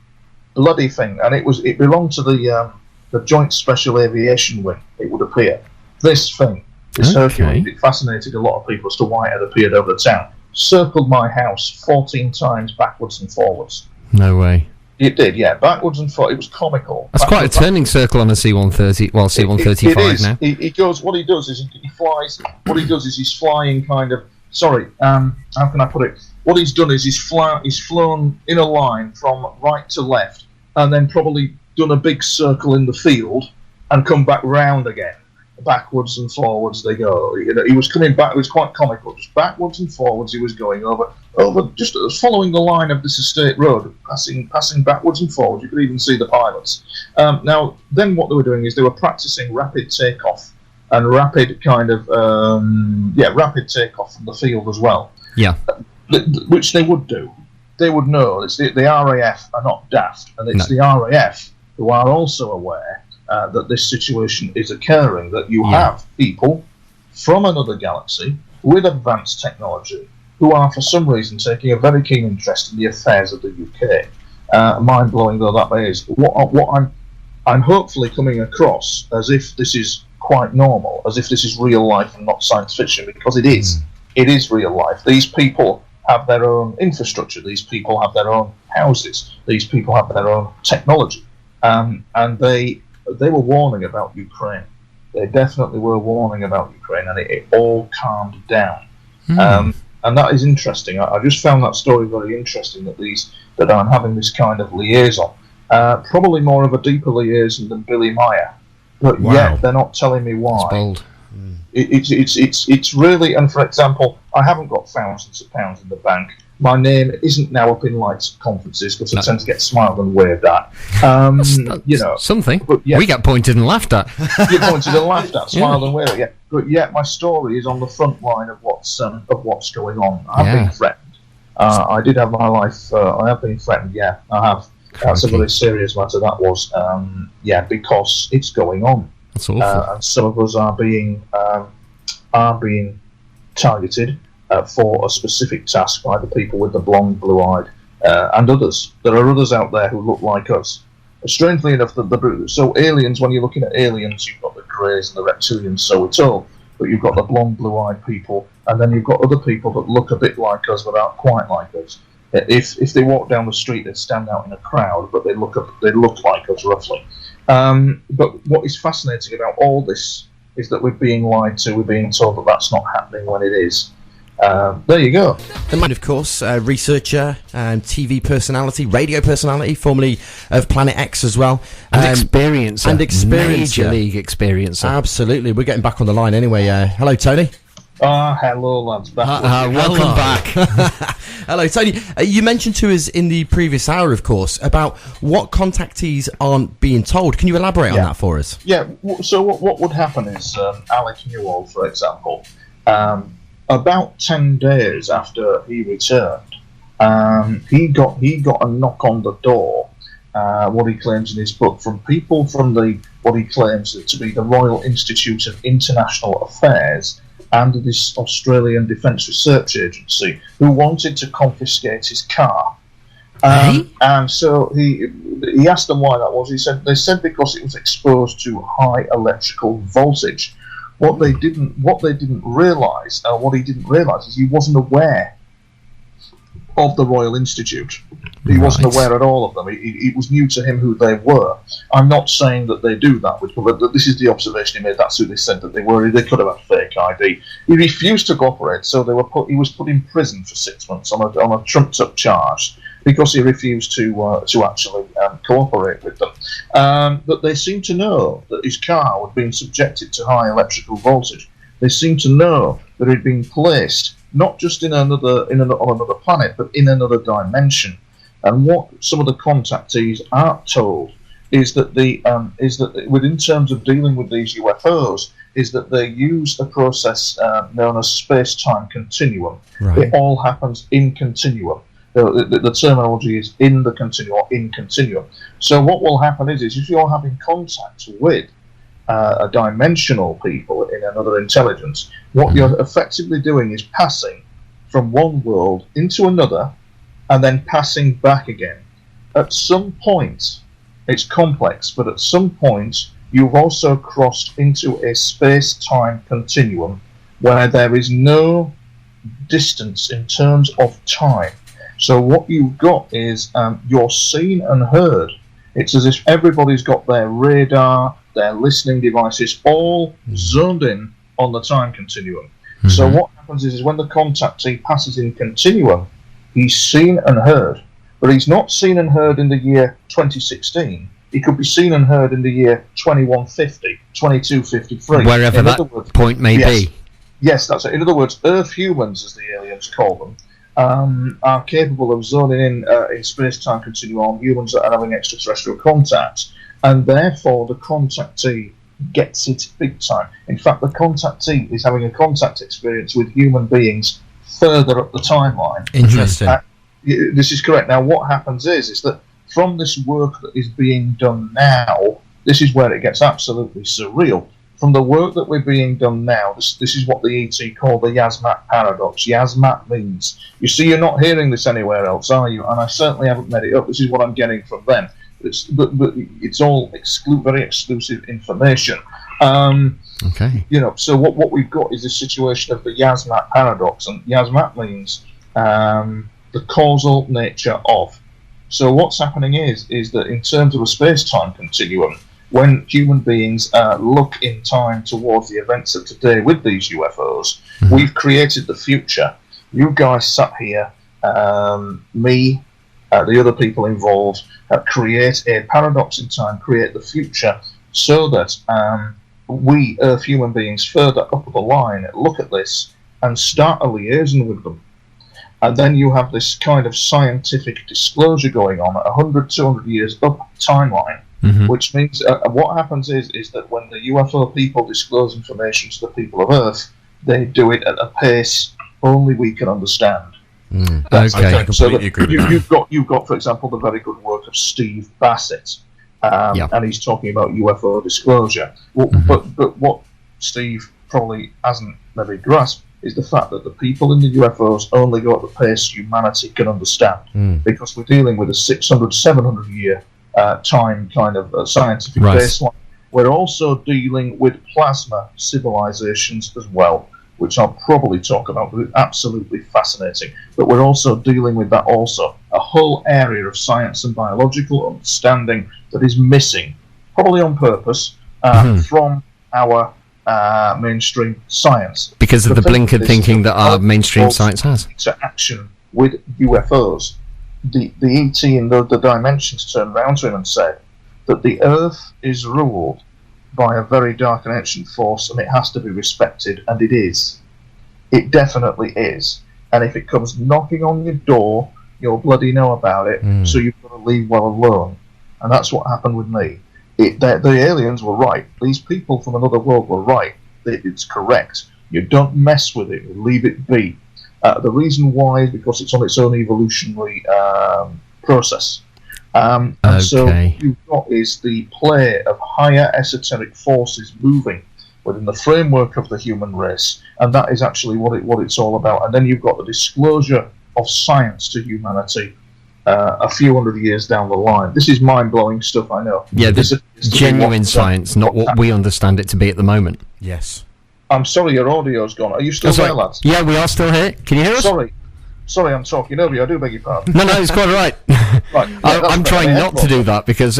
Bloody thing. And it belonged to the Joint Special Aviation Wing, it would appear. This thing, this Hercules, it fascinated a lot of people as to why it had appeared over the town. Circled my house 14 times backwards and forwards. No way. It did, yeah, backwards and forwards. It was comical. That's quite a turning circle on a C-130, well, C-135 it is. now. He goes, what he does is he flies, he's flying kind of, how can I put it? What he's done is he's flown in a line from right to left, and then probably done a big circle in the field, and come back round again. Backwards and forwards they go. He was coming back. It was quite comical. Just backwards and forwards he was going over, just following the line of this estate road, passing backwards and forwards. You could even see the pilots. Now, then what they were doing is they were practicing rapid takeoff and rapid takeoff from the field as well. Yeah. Which they would do. They would know. It's the RAF are not daft, and it's the RAF who are also aware that this situation is occurring, that you have people from another galaxy with advanced technology who are for some reason taking a very keen interest in the affairs of the UK. Mind-blowing though that is, what I'm hopefully coming across as if this is quite normal, as if this is real life and not science fiction, because it is. It is real life. These people have their own infrastructure, these people have their own houses, these people have their own technology, and they were warning about Ukraine. They definitely were warning about Ukraine, and it all calmed down. And that is interesting. I just found that story very interesting, that I'm having this kind of liaison. Probably more of a deeper liaison than Billy Meyer, but yet they're not telling me why. That's bold. It's really, and for example, I haven't got thousands of pounds in the bank. My name isn't now up in lights at conferences because I tend to get smiled and waved at. You know, something. We get pointed and laughed at. You're pointed and laughed at, smiled and waved at. But yet my story is on the front line of what's going on. I've been threatened. I did have my life. I have been threatened. Yeah, I have. That's a very serious matter. That was. Because it's going on. That's awful. And some of us are being targeted for a specific task by the people with the blonde, blue-eyed, and others. There are others out there who look like us. Strangely enough, so aliens, when you're looking at aliens, you've got the greys and the reptilians, so we're told, but you've got the blonde, blue-eyed people, and then you've got other people that look a bit like us but aren't quite like us. If they walk down the street, they stand out in a crowd, but they look like us roughly. But what is fascinating about all this is that we're being lied to. We're being told that that's not happening when it is. There you go. The mind, of course, researcher and TV personality, radio personality, formerly of Planet X as well. And experiencer. Major league experiencer. Absolutely. We're getting back on the line anyway. Hello, Tony. Hello, lads. Welcome back. Hello, Tony. You mentioned to us in the previous hour, of course, about what contactees aren't being told. Can you elaborate on that for us? Yeah. So what would happen is Alec Newell, for example, about 10 days after he returned, he got a knock on the door. What he claims in his book from people from what he claims to be the Royal Institute of International Affairs and this Australian Defence Research Agency, who wanted to confiscate his car. And so he asked them why that was. They said because it was exposed to high electrical voltage. What he didn't realise is he wasn't aware of the Royal Institute. He wasn't aware at all of them. It was new to him who they were. I'm not saying that they do that, but this is the observation he made. That's who they said that they were. They could have had fake ID. He refused to cooperate, so he was put in prison for 6 months on a trumped-up charge because he refused to actually cooperate with them. But they seemed to know that his car had been subjected to high electrical voltage. They seemed to know that it had been placed not just on another planet, but in another dimension. And what some of the contactees aren't told is that within terms of dealing with these UFOs, is that they use a process known as space-time continuum. Right. It all happens in continuum. The terminology is in the continuum or in continuum. So what will happen is if you're having contact with a dimensional people in another intelligence, what you're effectively doing is passing from one world into another and then passing back again. At some point, it's complex, but at some point you've also crossed into a space-time continuum where there is no distance in terms of time. So what you've got is you're seen and heard. It's as if everybody's got their radar, their listening devices all zoned in on the time continuum. Mm-hmm. So what happens is when the contactee passes in continuum, he's seen and heard, but he's not seen and heard in the year 2016. He could be seen and heard in the year 2150, 2253. Wherever that point may be. Yes, that's it. In other words, Earth humans, as the aliens call them, are capable of zoning in space-time continuum on humans that are having extraterrestrial contact, and therefore the contactee gets it big time. In fact, the contactee is having a contact experience with human beings further up the timeline. Interesting. This is correct. Now, what happens is that from this work that is being done now, this is where it gets absolutely surreal. From the work that we're being done now, this is what the ET call the Yasat paradox. Yasat means, you see, you're not hearing this anywhere else, are you? And I certainly haven't made it up. This is what I'm getting from them. But it's all very exclusive information. Okay. You know, so what we've got is this situation of the Yasat paradox, and Yasat means the causal nature of. So what's happening is that in terms of a space-time continuum, when human beings look in time towards the events of today with these UFOs, we've created the future. You guys sat here, me, the other people involved, create a paradox in time, create the future, so that we, Earth human beings, further up the line, look at this and start a liaison with them. And then you have this kind of scientific disclosure going on at 100, 200 years up timeline. Which means what happens is that when the UFO people disclose information to the people of Earth, they do it at a pace only we can understand. Okay, I completely agree with that. You've got, for example, the very good work of Steve Bassett, and he's talking about UFO disclosure. But what Steve probably hasn't maybe grasped is the fact that the people in the UFOs only go at the pace humanity can understand, because we're dealing with a 600, 700 year time kind of scientific baseline. We're also dealing with plasma civilizations as well, which I'll probably talk about, but it's absolutely fascinating. But we're also dealing with that also, a whole area of science and biological understanding that is missing, probably on purpose, from our mainstream science. Because of the blinkered thinking that our mainstream science has. Interaction with UFOs. The ET in the dimensions turned round to him and said that the Earth is ruled by a very dark and ancient force, and it has to be respected, and it is. It definitely is. And if it comes knocking on your door, you'll bloody know about it, so you've got to leave well alone. And that's what happened with me. The aliens were right. These people from another world were right. It's correct. You don't mess with it. You leave it be. The reason why is because it's on its own evolutionary process. And so what you've got is the play of higher esoteric forces moving within the framework of the human race, and that is actually what it's all about. And then you've got the disclosure of science to humanity a few hundred years down the line. This is mind-blowing stuff, I know. Yeah, this is genuine science, not what we understand it to be at the moment. Yes. I'm sorry, your audio's gone. Are you still there, lads? Yeah, we are still here. Can you hear us? Sorry, I'm talking over you. I do beg your pardon. No, it's quite right. Right, yeah, I'm trying not to do that, because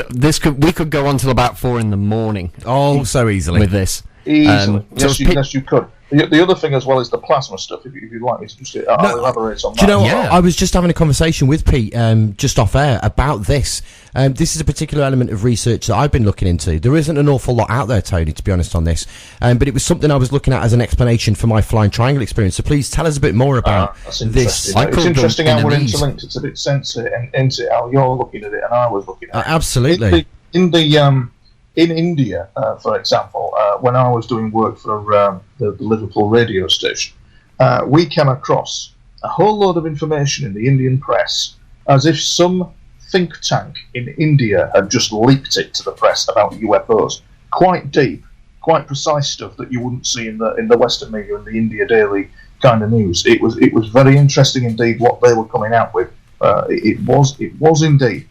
we could go on till about 4 a.m. Oh, so easily with this. Easily. Yes, you could. The other thing as well is the plasma stuff. If you'd like me to just elaborate on that. Do you know what? I was just having a conversation with Pete just off air about this. This is a particular element of research that I've been looking into. There isn't an awful lot out there, Tony, to be honest on this. But it was something I was looking at as an explanation for my flying triangle experience. So please tell us a bit more about this. It's interesting how we're interlinked. It's a bit sensitive into how you're looking at it and I was looking at it. Absolutely. In India, for example, when I was doing work for the Liverpool radio station, we came across a whole load of information in the Indian press as if some think tank in India had just leaked it to the press about UFOs. Quite deep, quite precise stuff that you wouldn't see in the Western media, in the India Daily kind of news. It was very interesting indeed what they were coming out with. It was indeed.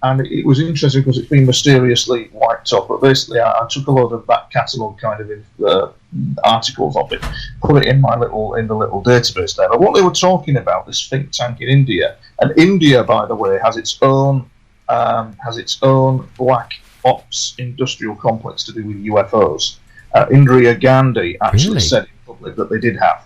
And it was interesting because it's been mysteriously wiped off. But basically, I took a load of back catalogue kind of articles of it, put it in the little database there. But what they were talking about, this think tank in India, and India, by the way, has its own black ops industrial complex to do with UFOs. Indira Gandhi actually said in public that they did have,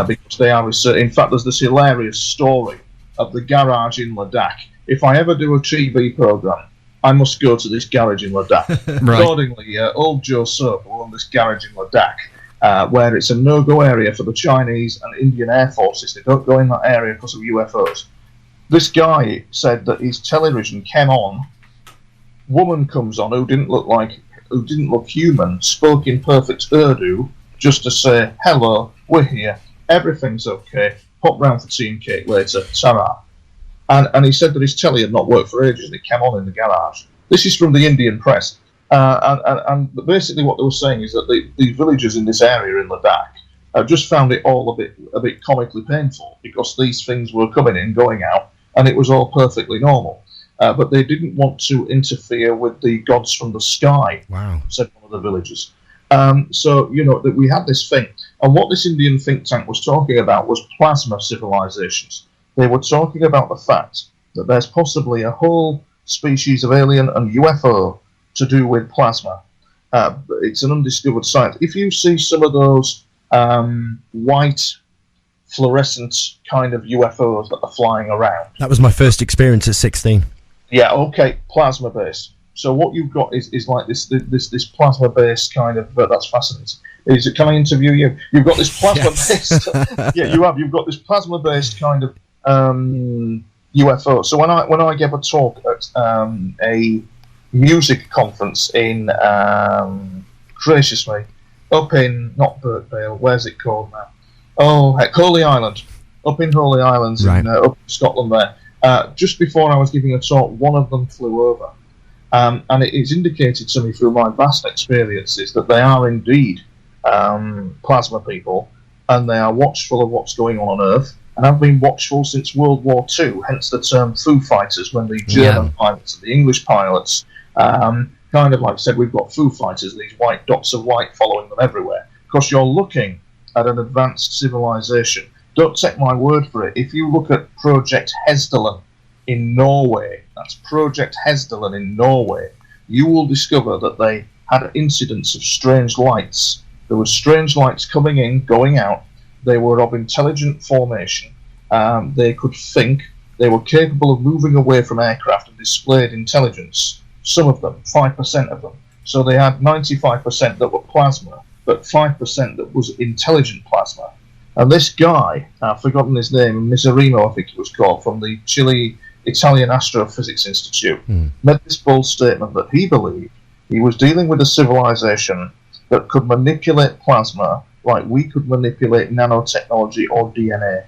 because they are researching. In fact, there's this hilarious story of the garage in Ladakh. If I ever do a TV program, I must go to this garage in Ladakh. Right. Accordingly, old Joe Soap will run this garage in Ladakh, where it's a no-go area for the Chinese and Indian Air Forces. They don't go in that area because of UFOs. This guy said that his television came on, woman comes on who didn't look human, spoke in perfect Urdu, just to say, hello, we're here, everything's okay, pop round for tea and cake later, ta-ra. And he said that his telly had not worked for ages, and it came on in the garage. This is from the Indian press. And basically what they were saying is that the villagers in this area in Ladakh just found it all a bit comically painful, because these things were coming in, going out, and it was all perfectly normal. But they didn't want to interfere with the gods from the sky, said one of the villagers. So, that we had this thing. And what this Indian think tank was talking about was plasma civilizations. They were talking about the fact that there's possibly a whole species of alien and UFO to do with plasma. It's an undiscovered science. If you see some of those white fluorescent kind of UFOs that are flying around. That was my first experience at 16. Yeah, okay, plasma based. So what you've got is like this plasma based kind of that's fascinating. Can I interview you? You've got this plasma based you've got this plasma based kind of UFO. So when I gave a talk at a music conference in gracious me, up in not Birkdale, where's it called now? Oh, heck, Holy Island, up in Holy Islands, up in Scotland there. Just before I was giving a talk, one of them flew over, and it is indicated to me through my vast experiences that they are indeed plasma people, and they are watchful of what's going on Earth, and have been watchful since World War II, hence the term Foo Fighters, when the German pilots and the English pilots kind of like said, we've got Foo Fighters, these white dots of light following them everywhere. Because you're looking at an advanced civilization. Don't take my word for it. If you look at Project Hesdalen in Norway, that's Project Hesdalen in Norway, you will discover that they had incidents of strange lights. There were strange lights coming in, going out. They were of intelligent formation. They could think. They were capable of moving away from aircraft and displayed intelligence. Some of them, 5% of them. So they had 95% that were plasma, but 5% that was intelligent plasma. And this guy, I've forgotten his name, Miserino I think it was called, from the Italian Astrophysics Institute, made this bold statement that he believed he was dealing with a civilization that could manipulate plasma like we could manipulate nanotechnology or DNA.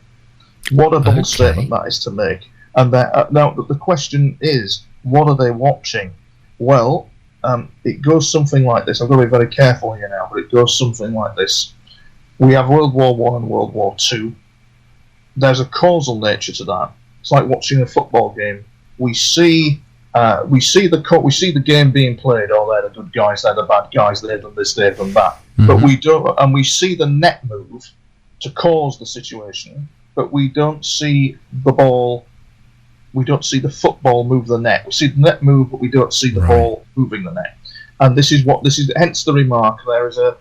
What a bold statement that is to make. And now the question is, what are they watching? Well, it goes something like this. I've got to be very careful here now, but it goes something like this. We have World War I and World War II. There's a causal nature to that. It's like watching a football game. We see the game being played. Oh, they're the good guys, they're the bad guys. They've done this, they've done that. But we don't, and we see the net move to cause the situation. But we don't see the ball. We don't see the football move the net. We see the net move, but we don't see the ball moving the net. And this is hence the remark, there is a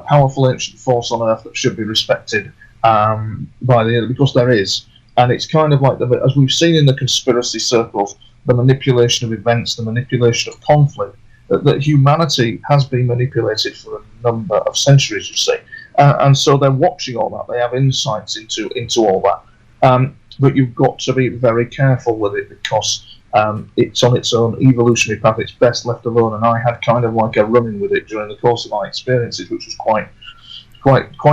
powerful ancient force on Earth that should be respected by the other, because there is. And it's kind of like, as we've seen in the conspiracy circles, the manipulation of events, the manipulation of conflict, that humanity has been manipulated for a number of centuries, you see. And so they're watching all that. They have insights into all that. But you've got to be very careful with it, because it's on its own evolutionary path. It's best left alone. And I had kind of like a run-in with it during the course of my experiences, which was quite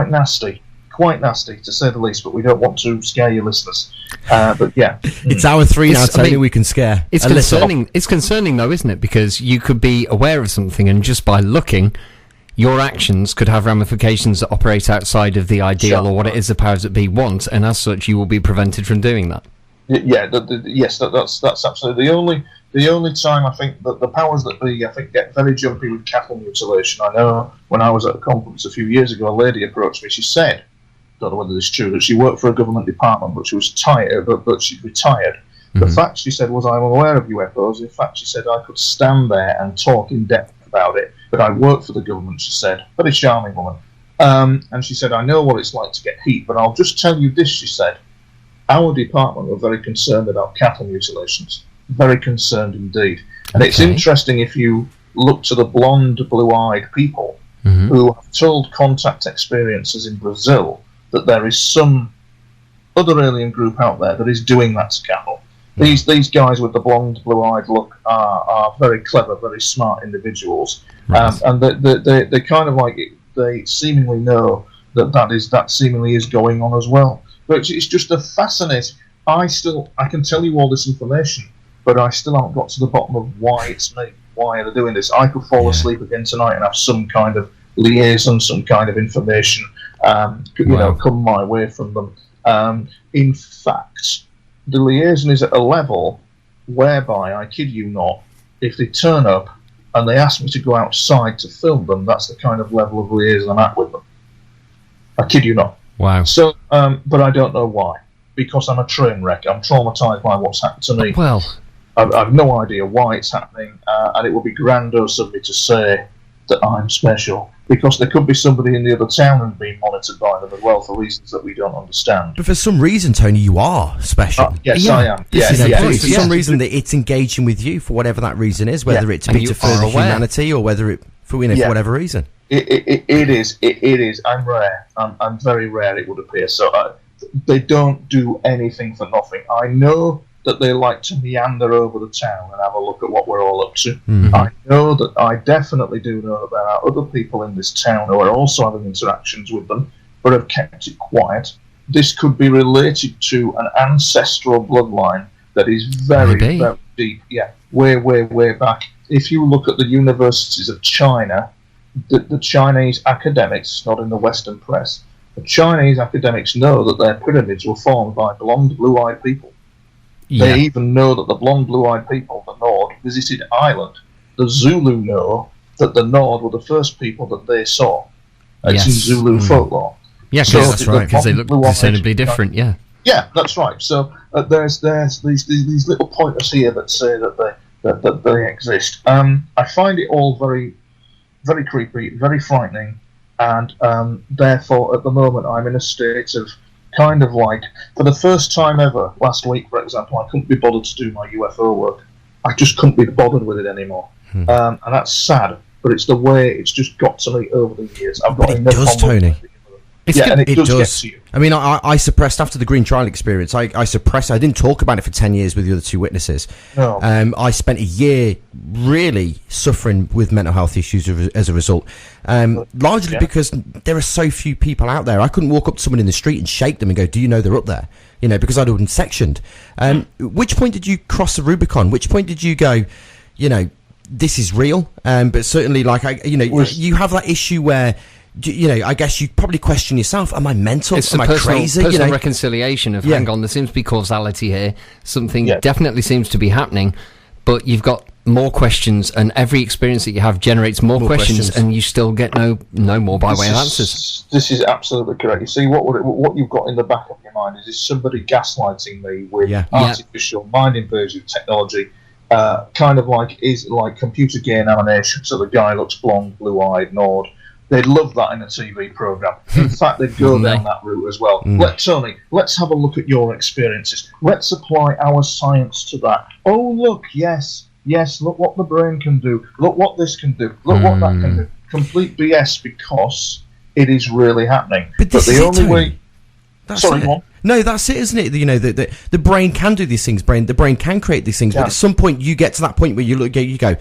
nasty. Quite nasty, to say the least, but we don't want to scare your listeners. But yeah. It's hour 3 now, Tony, we can scare. It's concerning. It's concerning, though, isn't it? Because you could be aware of something, and just by looking, your actions could have ramifications that operate outside of the ideal or what it is the powers that be want, and as such, you will be prevented from doing that. Yeah, yes, that's absolutely the only time I think that the powers that be, I think, get very jumpy with cattle mutilation. I know when I was at a conference a few years ago, a lady approached me. She said, don't know whether this is true, that she worked for a government department, but she was tired, but she'd retired. The fact, she said, was I'm aware of UFOs. In fact, she said, I could stand there and talk in depth about it, but I work for the government, she said. Very charming woman. And she said, I know what it's like to get heat, but I'll just tell you this, she said. Our department were very concerned about cattle mutilations. Very concerned indeed. And it's interesting if you look to the blonde, blue-eyed people who have told contact experiences in Brazil that there is some other alien group out there that is doing that to cattle. These guys with the blonde, blue-eyed look are very clever, very smart individuals, and they kind of like they seemingly know that seemingly is going on as well. But it's just a fascinating. I can tell you all this information, but I still haven't got to the bottom of why it's me. why are they doing this? I could fall asleep again tonight and have some kind of liaison, some kind of information, come my way from them. In fact, the liaison is at a level whereby, I kid you not, if they turn up and they ask me to go outside to film them, that's the kind of level of liaison I'm at with them. I kid you not. Wow. So, but I don't know why. Because I'm a train wreck. I'm traumatised by what's happened to me. Well, I've no idea why it's happening, and it would be grandiose of me to say that I'm special, because there could be somebody in the other town and being monitored by them as well for reasons that we don't understand. But for some reason, Tony, you are special. Yes, I am. For some reason that it's engaging with you for whatever that reason is, whether it to be to further humanity or whether it for whatever reason. It is. I'm rare. I'm very rare, it would appear. So they don't do anything for nothing. I know that they like to meander over the town and have a look at what we're all up to. Mm-hmm. I definitely do know that there are other people in this town who are also having interactions with them, but have kept it quiet. This could be related to an ancestral bloodline that is very, very deep. Yeah, way back. If you look at the universities of China, the Chinese academics, not in the Western press, the Chinese academics know that their pyramids were formed by blonde, blue-eyed people. Yeah. They even know that the blonde, blue-eyed people, the Nord, visited Ireland. The Zulu know that the Nord were the first people that they saw. It's in Zulu folklore. Yeah, that's right, because they look discernibly different, yeah. Yeah, that's right. So there's these little pointers here that say that they exist. I find it all very, very creepy, very frightening, and therefore, at the moment, I'm in a state of kind of like, for the first time ever, last week, for example, I couldn't be bothered to do my UFO work. I just couldn't be bothered with it anymore. And that's sad, but it's the way it's just got to me over the years. I've got enough. It does, Tony. And it does get to you. I mean, I suppressed after the Green Trial experience. I suppressed. I didn't talk about it for 10 years with the other two witnesses. No. I spent a year really suffering with mental health issues as a result, largely because there are so few people out there. I couldn't walk up to someone in the street and shake them and go, "Do you know they're up there?" Because I'd been sectioned. Which point did you cross the Rubicon? Which point did you go, this is real? But certainly, you have that issue where, I guess you probably question yourself: am I mental? Am I crazy? Personal reconciliation of, hang on, there seems to be causality here. Something definitely seems to be happening, but you've got more questions, and every experience that you have generates more questions, and you still get no more by way of answers. This is absolutely correct. You see, what you've got in the back of your mind is somebody gaslighting me with artificial mind-invasive technology, kind of like computer game animation. So the guy looks blonde, blue-eyed, Nord. They'd love that in a TV programme. In fact, they'd go down that route as well. Tony, let's have a look at your experiences. Let's apply our science to that. Oh, look, yes, look what the brain can do. Look what this can do. Look what that can do. Complete BS, because it is really happening. But the only way... Sorry, go on. No, that's it, isn't it? The brain can do these things. The brain can create these things. But at some point, you get to that point where you go,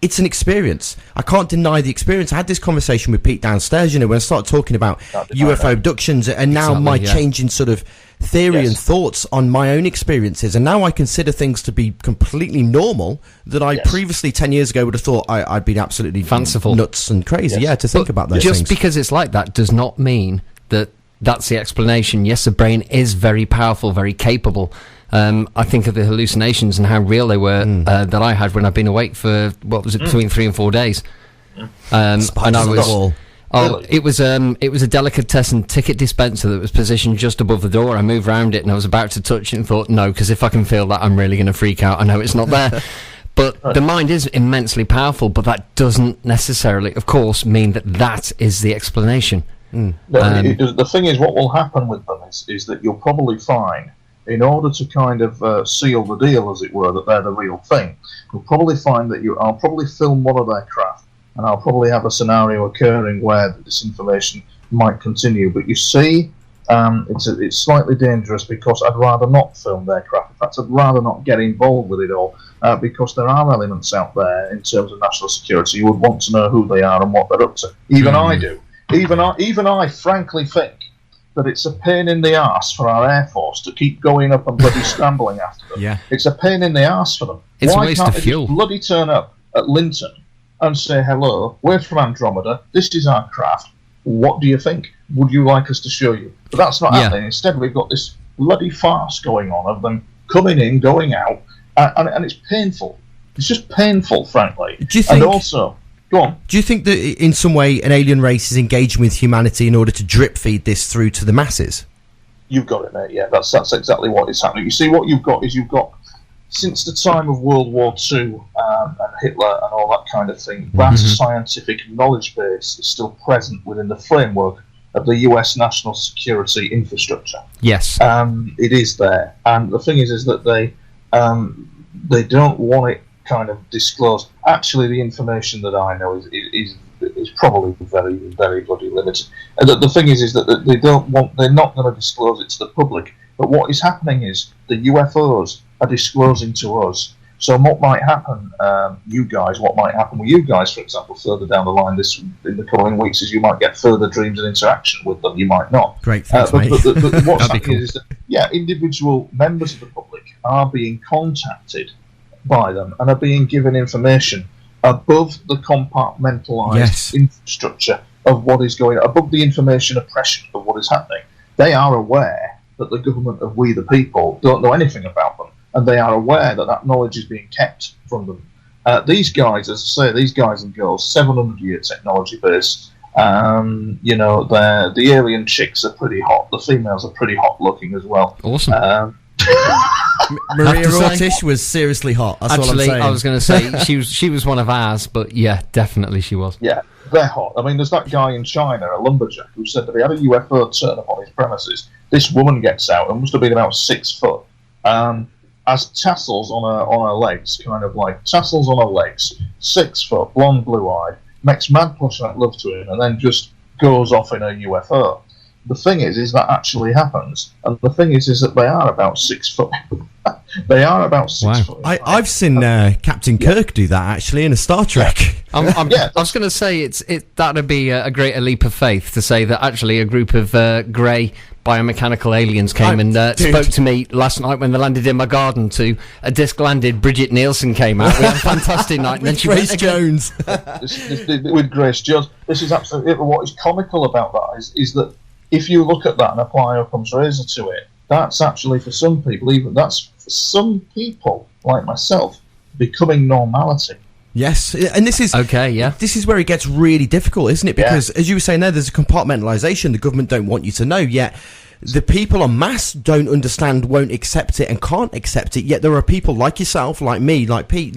it's an experience. I can't deny the experience. I had this conversation with Pete downstairs, when I started talking about UFO abductions, and now my changing sort of theory and thoughts on my own experiences. And now I consider things to be completely normal that I previously, 10 years ago, would have thought I'd been absolutely fanciful, nuts and crazy. To think about those things. Just because it's like that does not mean that that's the explanation. Yes, the brain is very powerful, very capable. I think of the hallucinations and how real they were that I had when I've been awake for, between 3 and 4 days. And I was... it was a delicatessen ticket dispenser that was positioned just above the door. I moved around it and I was about to touch it and thought, no, because if I can feel that, I'm really going to freak out. I know it's not there. But the mind is immensely powerful, but that doesn't necessarily, of course, mean that is the explanation. The thing is, what will happen with them is that you'll probably find, in order to kind of seal the deal, as it were, that they're the real thing, you'll probably find that I'll probably film one of their craft, and I'll probably have a scenario occurring where the disinformation might continue. But you see, it's slightly dangerous, because I'd rather not film their craft. In fact, I'd rather not get involved with it all, because there are elements out there in terms of national security. You would want to know who they are and what they're up to. Even I do. Even I frankly think that it's a pain in the arse for our Air Force to keep going up and bloody scrambling after them. Yeah. It's a pain in the arse for them. It's a waste of fuel. Bloody turn up at Linton and say, hello, we're from Andromeda, this is our craft, what do you think? Would you like us to show you? But that's not happening. Instead, we've got this bloody farce going on of them coming in, going out, and it's painful. It's just painful, frankly. Do you think, and also, go on. Do you think that in some way an alien race is engaging with humanity in order to drip feed this through to the masses? You've got it, mate. Yeah, that's exactly what is happening. You see, what you've got, since the time of World War II and Hitler and all that kind of thing, that scientific knowledge base is still present within the framework of the US national security infrastructure. Yes. It is there. And the thing is that they don't want it kind of disclosed. Actually, the information that I know is probably very, very bloody limited. And the thing is that they're not going to disclose it to the public. But what is happening is the UFOs are disclosing to us. So what might happen, what might happen with you guys, for example, further down the line in the coming weeks, is you might get further dreams and interaction with them. You might not. Great, thanks, mate. But what's happening is that, individual members of the public are being contacted by them and are being given information above the compartmentalised infrastructure of what is going on, above the information oppression of what is happening. They are aware that the government of we the people don't know anything about them, and they are aware that knowledge is being kept from them. These guys, as I say, these guys and girls, 700-year technology base, the alien chicks are pretty hot, the females are pretty hot looking as well. Awesome. Maria Ortiz was seriously hot. That's all I'm saying. I was going to say she was one of ours, but yeah, definitely she was. Yeah, they're hot. I mean, there's that guy in China, a lumberjack, who said that he had a UFO turn up on his premises. This woman gets out and must have been about 6 foot, has tassels on her legs, kind of like tassels on her legs, 6 foot, blonde, blue-eyed, makes mad passionate love to him, and then just goes off in a UFO. The thing is that actually happens, and the thing is that they are about 6 foot. They are about 6 foot. I've seen Captain Kirk do that actually in a Star Trek. I was going to say that'd be a greater leap of faith to say that actually a group of grey biomechanical aliens came and spoke to me last night when they landed in my garden. To a disc landed Bridget Nielsen came out. We had a fantastic night. And then she Grace Jones. With Grace Jones. This is absolutely what is comical about that is that if you look at that and apply Occam's razor to it, that's actually for some people, that's for some people like myself, becoming normality. Yes, and this is This is where it gets really difficult, isn't it? Because as you were saying there's a compartmentalisation. The government don't want you to know, yet the people en masse don't understand, won't accept it, and can't accept it. Yet there are people like yourself, like me, like Pete,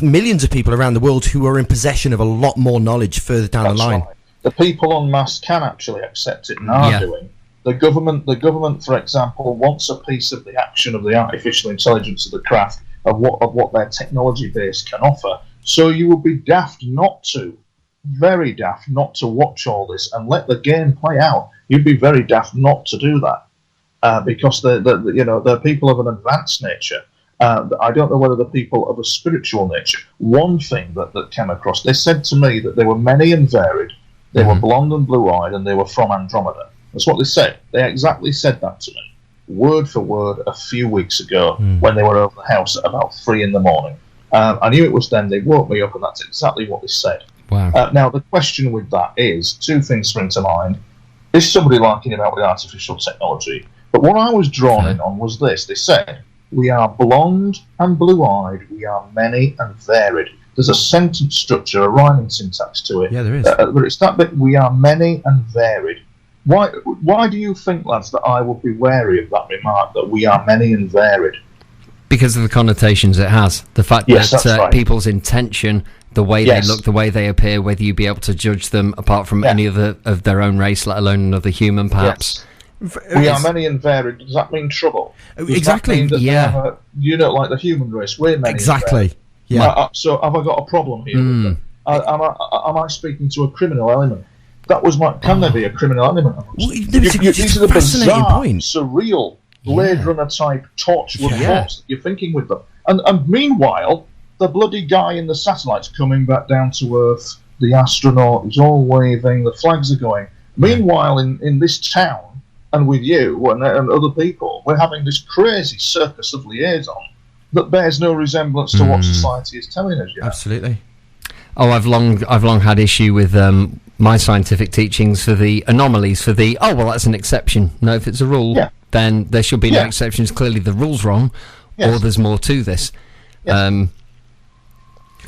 millions of people around the world who are in possession of a lot more knowledge further down the line. Right. The people en masse can actually accept it and are doing. The government, for example, wants a piece of the action of the artificial intelligence of the craft of what their technology base can offer. So you would be daft not to, very daft not to watch all this and let the game play out. You'd be very daft not to do that because they're people of an advanced nature. I don't know whether they're people of a spiritual nature. One thing that came across, they said to me that they were many and varied. They were blonde and blue-eyed, and they were from Andromeda. That's what they said. They exactly said that to me, word for word, a few weeks ago when they were over the house at about 3 in the morning. I knew it was them. They woke me up, and that's exactly what they said. Wow. Now, the question with that is, 2 things spring to mind. Is somebody liking about with artificial technology? But what I was drawn in on was this. They said, we are blonde and blue-eyed. We are many and varied. There's a sentence structure, a rhyming syntax to it. Yeah, there is. But it's that bit, we are many and varied. Why do you think, lads, that I would be wary of that remark, that we are many and varied? Because of the connotations it has. The fact that people's intention, the way they look, the way they appear, whether you be able to judge them apart from any other of their own race, let alone another human, perhaps. Yes. We are many and varied. Does that mean trouble? Exactly. Like the human race, we're many exactly. and varied. Yeah. So have I got a problem here with them? Am I speaking to a criminal element? That was can there be a criminal element? These are the bizarre, surreal, Blade Runner type Torchwood thoughts that you're thinking with them. And meanwhile, the bloody guy in the satellite's coming back down to Earth, the astronaut is all waving, the flags are going. Meanwhile, in this town, and with you and other people, we're having this crazy circus of liaison that bears no resemblance to what society is telling us. Absolutely. Oh, I've long had issue with my scientific teachings for the anomalies, for the that's an exception. No, if it's a rule, then there should be no exceptions. Clearly, the rule's wrong, or there's more to this. Yeah.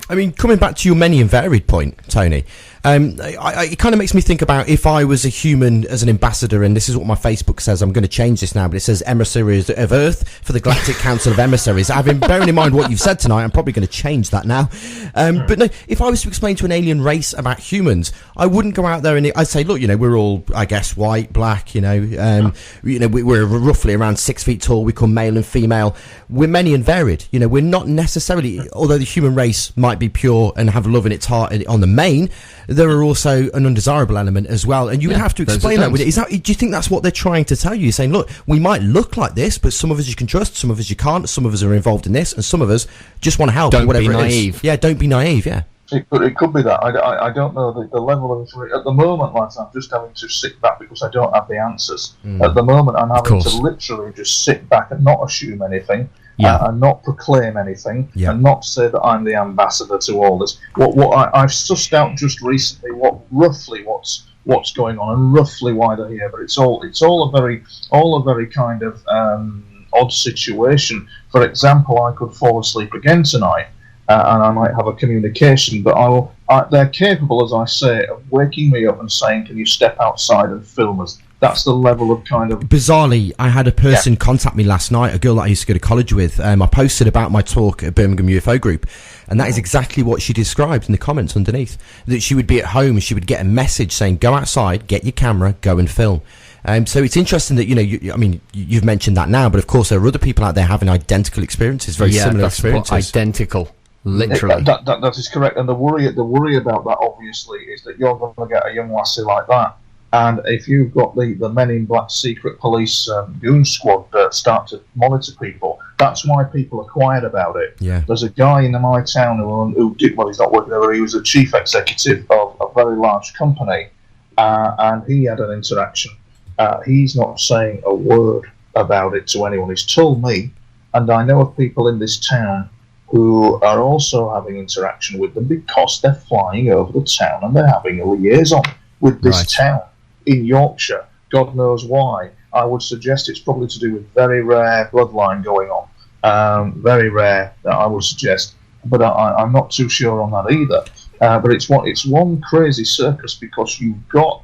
I mean, coming back to your many and varied point, Tony, it kind of makes me think about if I was a human as an ambassador, and this is what my Facebook says. I'm going to change this now, but it says emissaries of Earth for the Galactic Council of Emissaries. Bearing in mind what you've said tonight, I'm probably going to change that now. But no, if I was to explain to an alien race about humans, I wouldn't go out there and I'd say, look, we're all, I guess, white, black, we're roughly around 6 feet tall. We come male and female. We're many and varied. We're not necessarily, although the human race might be pure and have love in its heart on the main, there are also an undesirable element as well, and you would have to explain that with it. Do you think that's what they're trying to tell you? You're saying, look, we might look like this, but some of us you can trust, some of us you can't, some of us are involved in this, and some of us just want to help. Don't whatever be naive. It is. Yeah, don't be naive. Yeah. It could be that. I don't know the level of information. At the moment, lads, I'm just having to sit back because I don't have the answers. At the moment, I'm having to literally just sit back and not assume anything. And not proclaim anything, and not say that I'm the ambassador to all this. What I've sussed out just recently, what's going on, and roughly why they're here. But it's all a very kind of odd situation. For example, I could fall asleep again tonight, and I might have a communication, but they're capable, as I say, of waking me up and saying, "Can you step outside and film us?" That's the level of kind of... Bizarrely, I had a person contact me last night, a girl that I used to go to college with. I posted about my talk at Birmingham UFO Group, and that is exactly what she described in the comments underneath. That she would be at home and she would get a message saying, go outside, get your camera, go and film. So it's interesting that, you've mentioned that now, but of course there are other people out there having identical experiences, very similar experiences. Identical. Literally. That is correct. And the worry about that, obviously, is that you're going to get a young lassie like that. And if you've got the Men in Black secret police Goon Squad that start to monitor people, that's why people are quiet about it. Yeah. There's a guy in my town who did, well, he's not working there, he was a chief executive of a very large company, and he had an interaction. He's not saying a word about it to anyone. He's told me, and I know of people in this town who are also having interaction with them because they're flying over the town and they're having a liaison with this town. In Yorkshire, God knows why. I would suggest it's probably to do with very rare bloodline going on. Very rare, I would suggest. But I'm not too sure on that either. But it's one crazy circus because you've got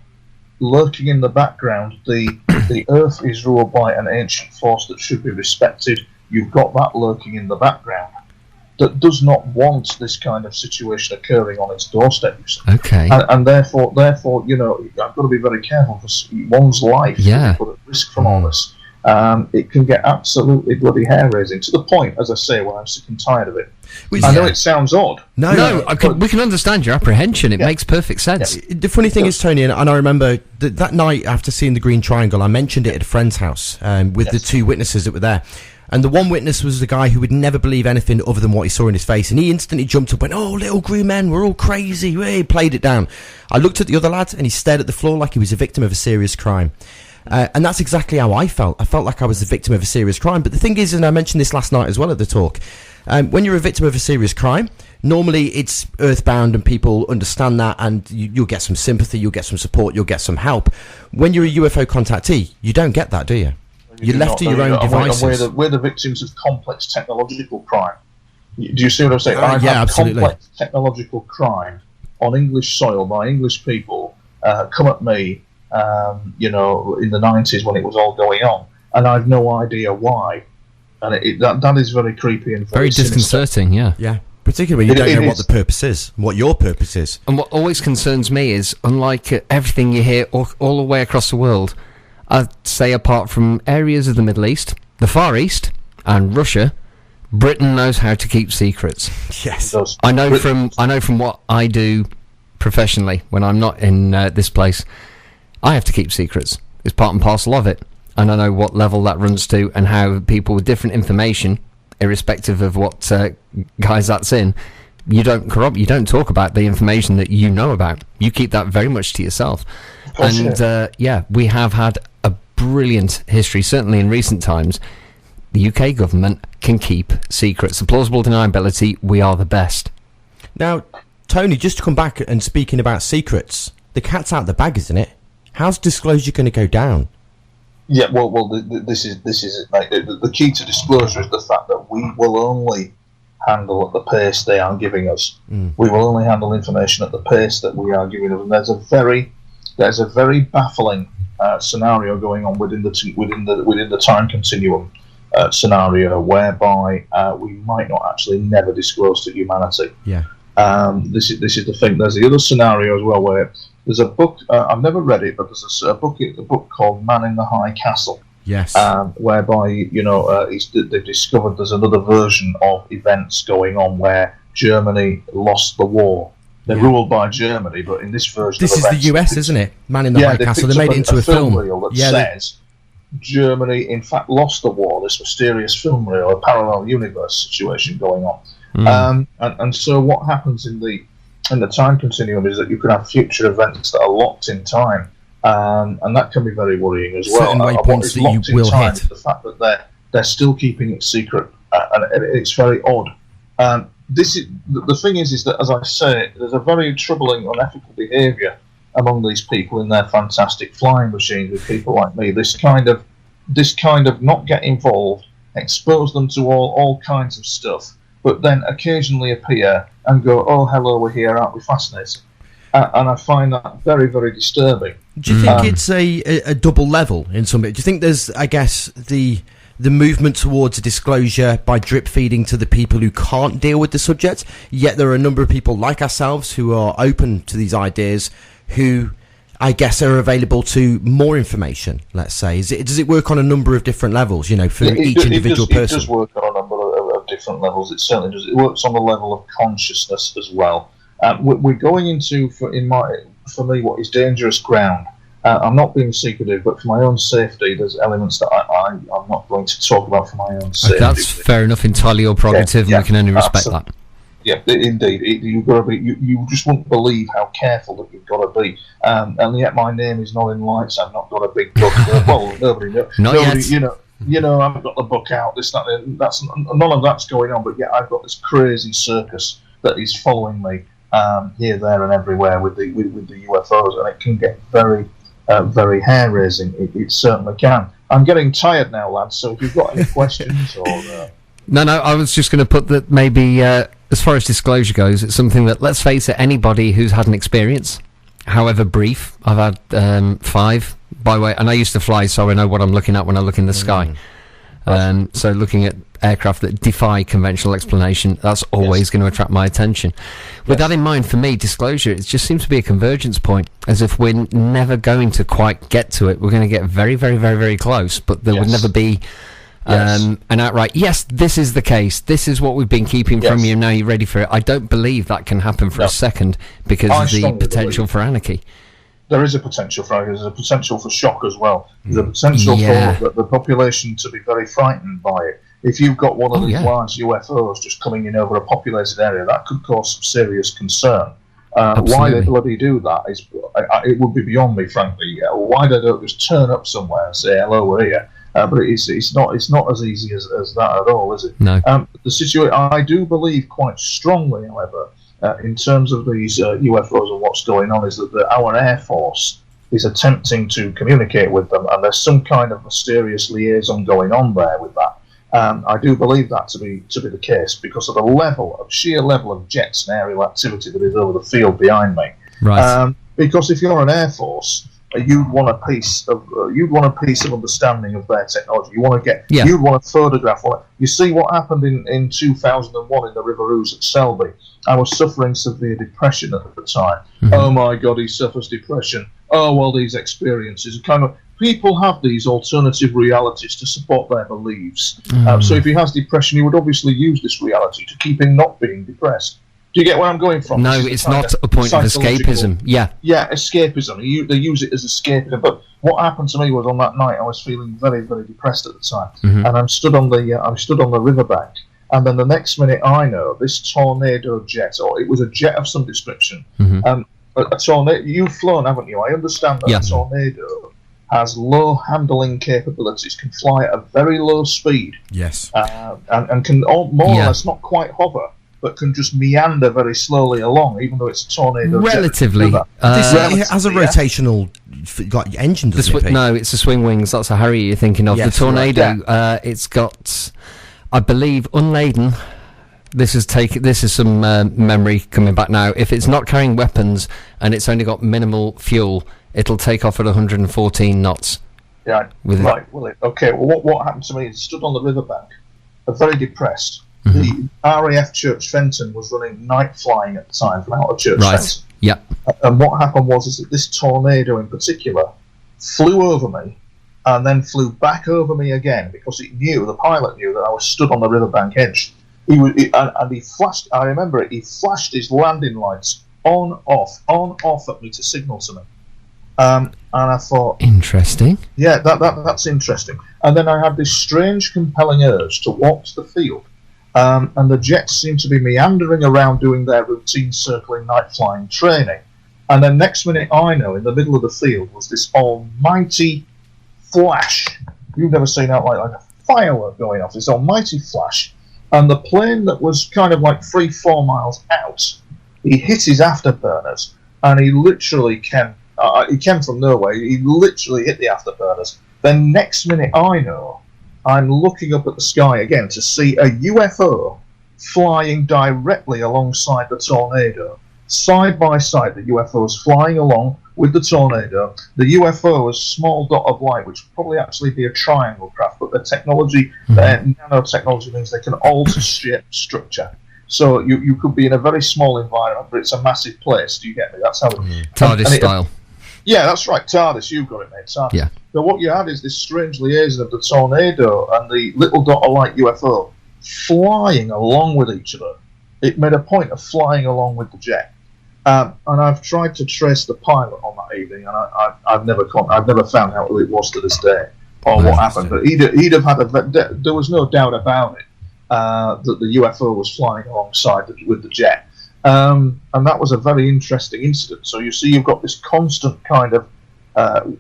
lurking in the background the Earth is ruled by an ancient force that should be respected. You've got that lurking in the background that does not want this kind of situation occurring on its doorstep. Okay. And therefore, I've got to be very careful for one's life to put at risk from all this. It can get absolutely bloody hair-raising, to the point, as I say, where I'm sick and tired of it. I know it sounds odd. No, we can understand your apprehension. It makes perfect sense. Yeah. The funny thing is, Tony, and I remember that night after seeing the Green Triangle, I mentioned it at a friend's house with the two witnesses that were there. And the one witness was the guy who would never believe anything other than what he saw in his face. And he instantly jumped up and went, "Oh, little green men, we're all crazy." He played it down. I looked at the other lad and he stared at the floor like he was a victim of a serious crime. And that's exactly how I felt. I felt like I was the victim of a serious crime. But the thing is, and I mentioned this last night as well at the talk, when you're a victim of a serious crime, normally it's earthbound and people understand that, and you'll get some sympathy, you'll get some support, you'll get some help. When you're a UFO contactee, you don't get that, do you? You're left to your own devices. We're the victims of complex technological crime. Do you see what I'm saying? Absolutely. Complex technological crime on English soil by English people come at me, in the 90s when it was all going on, and I've no idea why. And that is very creepy and very disconcerting. Yeah. Particularly when you don't know what the purpose is, what your purpose is. And what always concerns me is, unlike everything you hear all the way across the world, I'd say apart from areas of the Middle East, the Far East, and Russia, Britain knows how to keep secrets. Yes, I know from what I do professionally when I'm not in this place, I have to keep secrets. It's part and parcel of it, and I know what level that runs to and how people with different information, irrespective of what guise that's in, you don't talk about the information that you know about. You keep that very much to yourself. And we have had a brilliant history, certainly in recent times. the UK government can keep secrets. The plausible deniability, we are the best. Now, Tony, just to come back and speaking about secrets, the cat's out the bag, isn't it? How's disclosure going to go down? Yeah, well, this is like, the key to disclosure is the fact that we will only handle at the pace they are giving us. We will only handle information at the pace that we are giving them. And there's a very baffling scenario going on within the time continuum scenario, whereby we might not actually never disclose to humanity. Yeah. This is the thing. There's the other scenario as well, where there's a book. I've never read it, but there's a book called Man in the High Castle. Yes. Whereby they've discovered there's another version of events going on where Germany lost the war. They're ruled by Germany, but in this version, this is the US, isn't it? Man in the High Castle. They made it into a film reel that says Germany, in fact, lost the war. This mysterious film reel, a parallel universe situation going on. And so what happens in the time continuum is that you can have future events that are locked in time, and that can be very worrying as well. Certain waypoints that you will hit. The fact that they're still keeping it secret, and it's very odd. The thing is that, as I say, there's a very troubling, unethical behaviour among these people in their fantastic flying machines with people like me. This kind of not get involved, expose them to all kinds of stuff, but then occasionally appear and go, "Oh, hello, we're here, aren't we fascinating?" And I find that very, very disturbing. Do you think it's a double level in some bit? Do you think there's, I guess, the movement towards a disclosure by drip feeding to the people who can't deal with the subject, yet there are a number of people like ourselves who are open to these ideas, who I guess are available to more information, let's say? Does it work on a number of different levels, for each individual person? It does work on a number of different levels. It certainly does. It works on the level of consciousness as well. We're going into, for me, what is dangerous ground. I'm not being secretive, but for my own safety, there's elements that I'm not going to talk about for my own safety. That's fair enough, entirely your prerogative, and we can only respect that. Yeah, indeed. You've got to be. You just won't believe how careful that you've got to be. And yet, my name is not in lights. I've not got a big book. Well, nobody knows. Nobody, yet. I haven't got the book out. That's none of that's going on. But yet, I've got this crazy circus that is following me here, there, and everywhere with the UFOs, and it can get very, very hair-raising. It certainly can. I'm getting tired now, lads. So if you've got any questions or no, I was just going to put that maybe. As far as disclosure goes, it's something that, let's face it, anybody who's had an experience, however brief, I've had 5, by way, and I used to fly, so I know what I'm looking at when I look in the sky. So looking at aircraft that defy conventional explanation, that's always going to attract my attention. With that in mind, for me, disclosure, it just seems to be a convergence point, as if we're never going to quite get to it. We're going to get very, very, very, very close, but there would never be an outright, yes, this is the case, this is what we've been keeping from you, now you're ready for it. I don't believe that can happen for a second, because of the potential for anarchy. There is a potential for anarchy. There's a potential for shock as well. There's a potential for the population to be very frightened by it. If you've got one of these large UFOs just coming in over a populated area, that could cause some serious concern. Why they bloody do that is, it would be beyond me, frankly. Why they don't just turn up somewhere and say, hello, we're here. But it's not as easy as that at all, is it? No. The situation, I do believe quite strongly, however, in terms of these UFOs and what's going on, is that our Air Force is attempting to communicate with them, and there's some kind of mysterious liaison going on there with that. I do believe that to be the case because of the sheer level of jets and aerial activity that is over the field behind me. Right. Because if you're an Air Force, you'd want a piece of understanding of their technology. You'd want to photograph it. You see what happened in 2001 in the River Ouse at Selby. I was suffering severe depression at the time. Oh my God, he suffers depression. Oh well, these experiences kind of people have these alternative realities to support their beliefs. So if he has depression, he would obviously use this reality to keep him not being depressed. Do you get where I'm going from? No, it's not a point of escapism. Yeah, escapism. They use it as escapism. But what happened to me was on that night, I was feeling very, very depressed at the time, and I'm stood on the riverbank, and then the next minute I know this tornado jet, or it was a jet of some description, a tornado. You've flown, haven't you? I understand that a tornado has low handling capabilities, can fly at a very low speed. Yes. And can more or less not quite hover, but can just meander very slowly along, even though it's a tornado. Relatively. It has a rotational engine, doesn't it? No, it's the swing wings. That's a Harrier you're thinking of. Yes, the Tornado, it's got, I believe, unladen. This is some memory coming back now. If it's not carrying weapons and it's only got minimal fuel, it'll take off at 114 knots. Yeah, right. Well, okay. Well, what happened to me is I stood on the riverbank, very depressed. The RAF Church Fenton was running night flying at the time from out of Church Fenton. Yeah. And what happened was that this tornado in particular flew over me and then flew back over me again because the pilot knew that I was stood on the riverbank edge. He flashed. I remember it. He flashed his landing lights on off at me to signal to me. And I thought, interesting. Yeah, that's interesting. And then I had this strange, compelling urge to walk to the field. And the jets seemed to be meandering around doing their routine circling night flying training. And then next minute I know, in the middle of the field was this almighty flash. You've never seen that like a firework going off, this almighty flash. And the plane that was kind of like 3-4 miles out, he hit his afterburners, and he literally came from nowhere. He literally hit the afterburners. Then next minute I know, I'm looking up at the sky again to see a UFO flying directly alongside the tornado. Side by side, the UFO is flying along with the tornado. The UFO is a small dot of light, which would probably actually be a triangle craft, but their technology, their nanotechnology means they can alter shape structure. So you could be in a very small environment, but it's a massive place. Do you get me? That's how TARDIS style. Yeah, that's right. TARDIS, you've got it, mate. TARDIS. Yeah. So what you had is this strange liaison of the tornado and the little dot of light UFO flying along with each other. It made a point of flying along with the jet. And I've tried to trace the pilot on that evening, and I've never found out who it was to this day or what happened. But he'd have had there was no doubt about it that the UFO was flying alongside with the jet. And that was a very interesting incident. So you see, you've got this constant kind of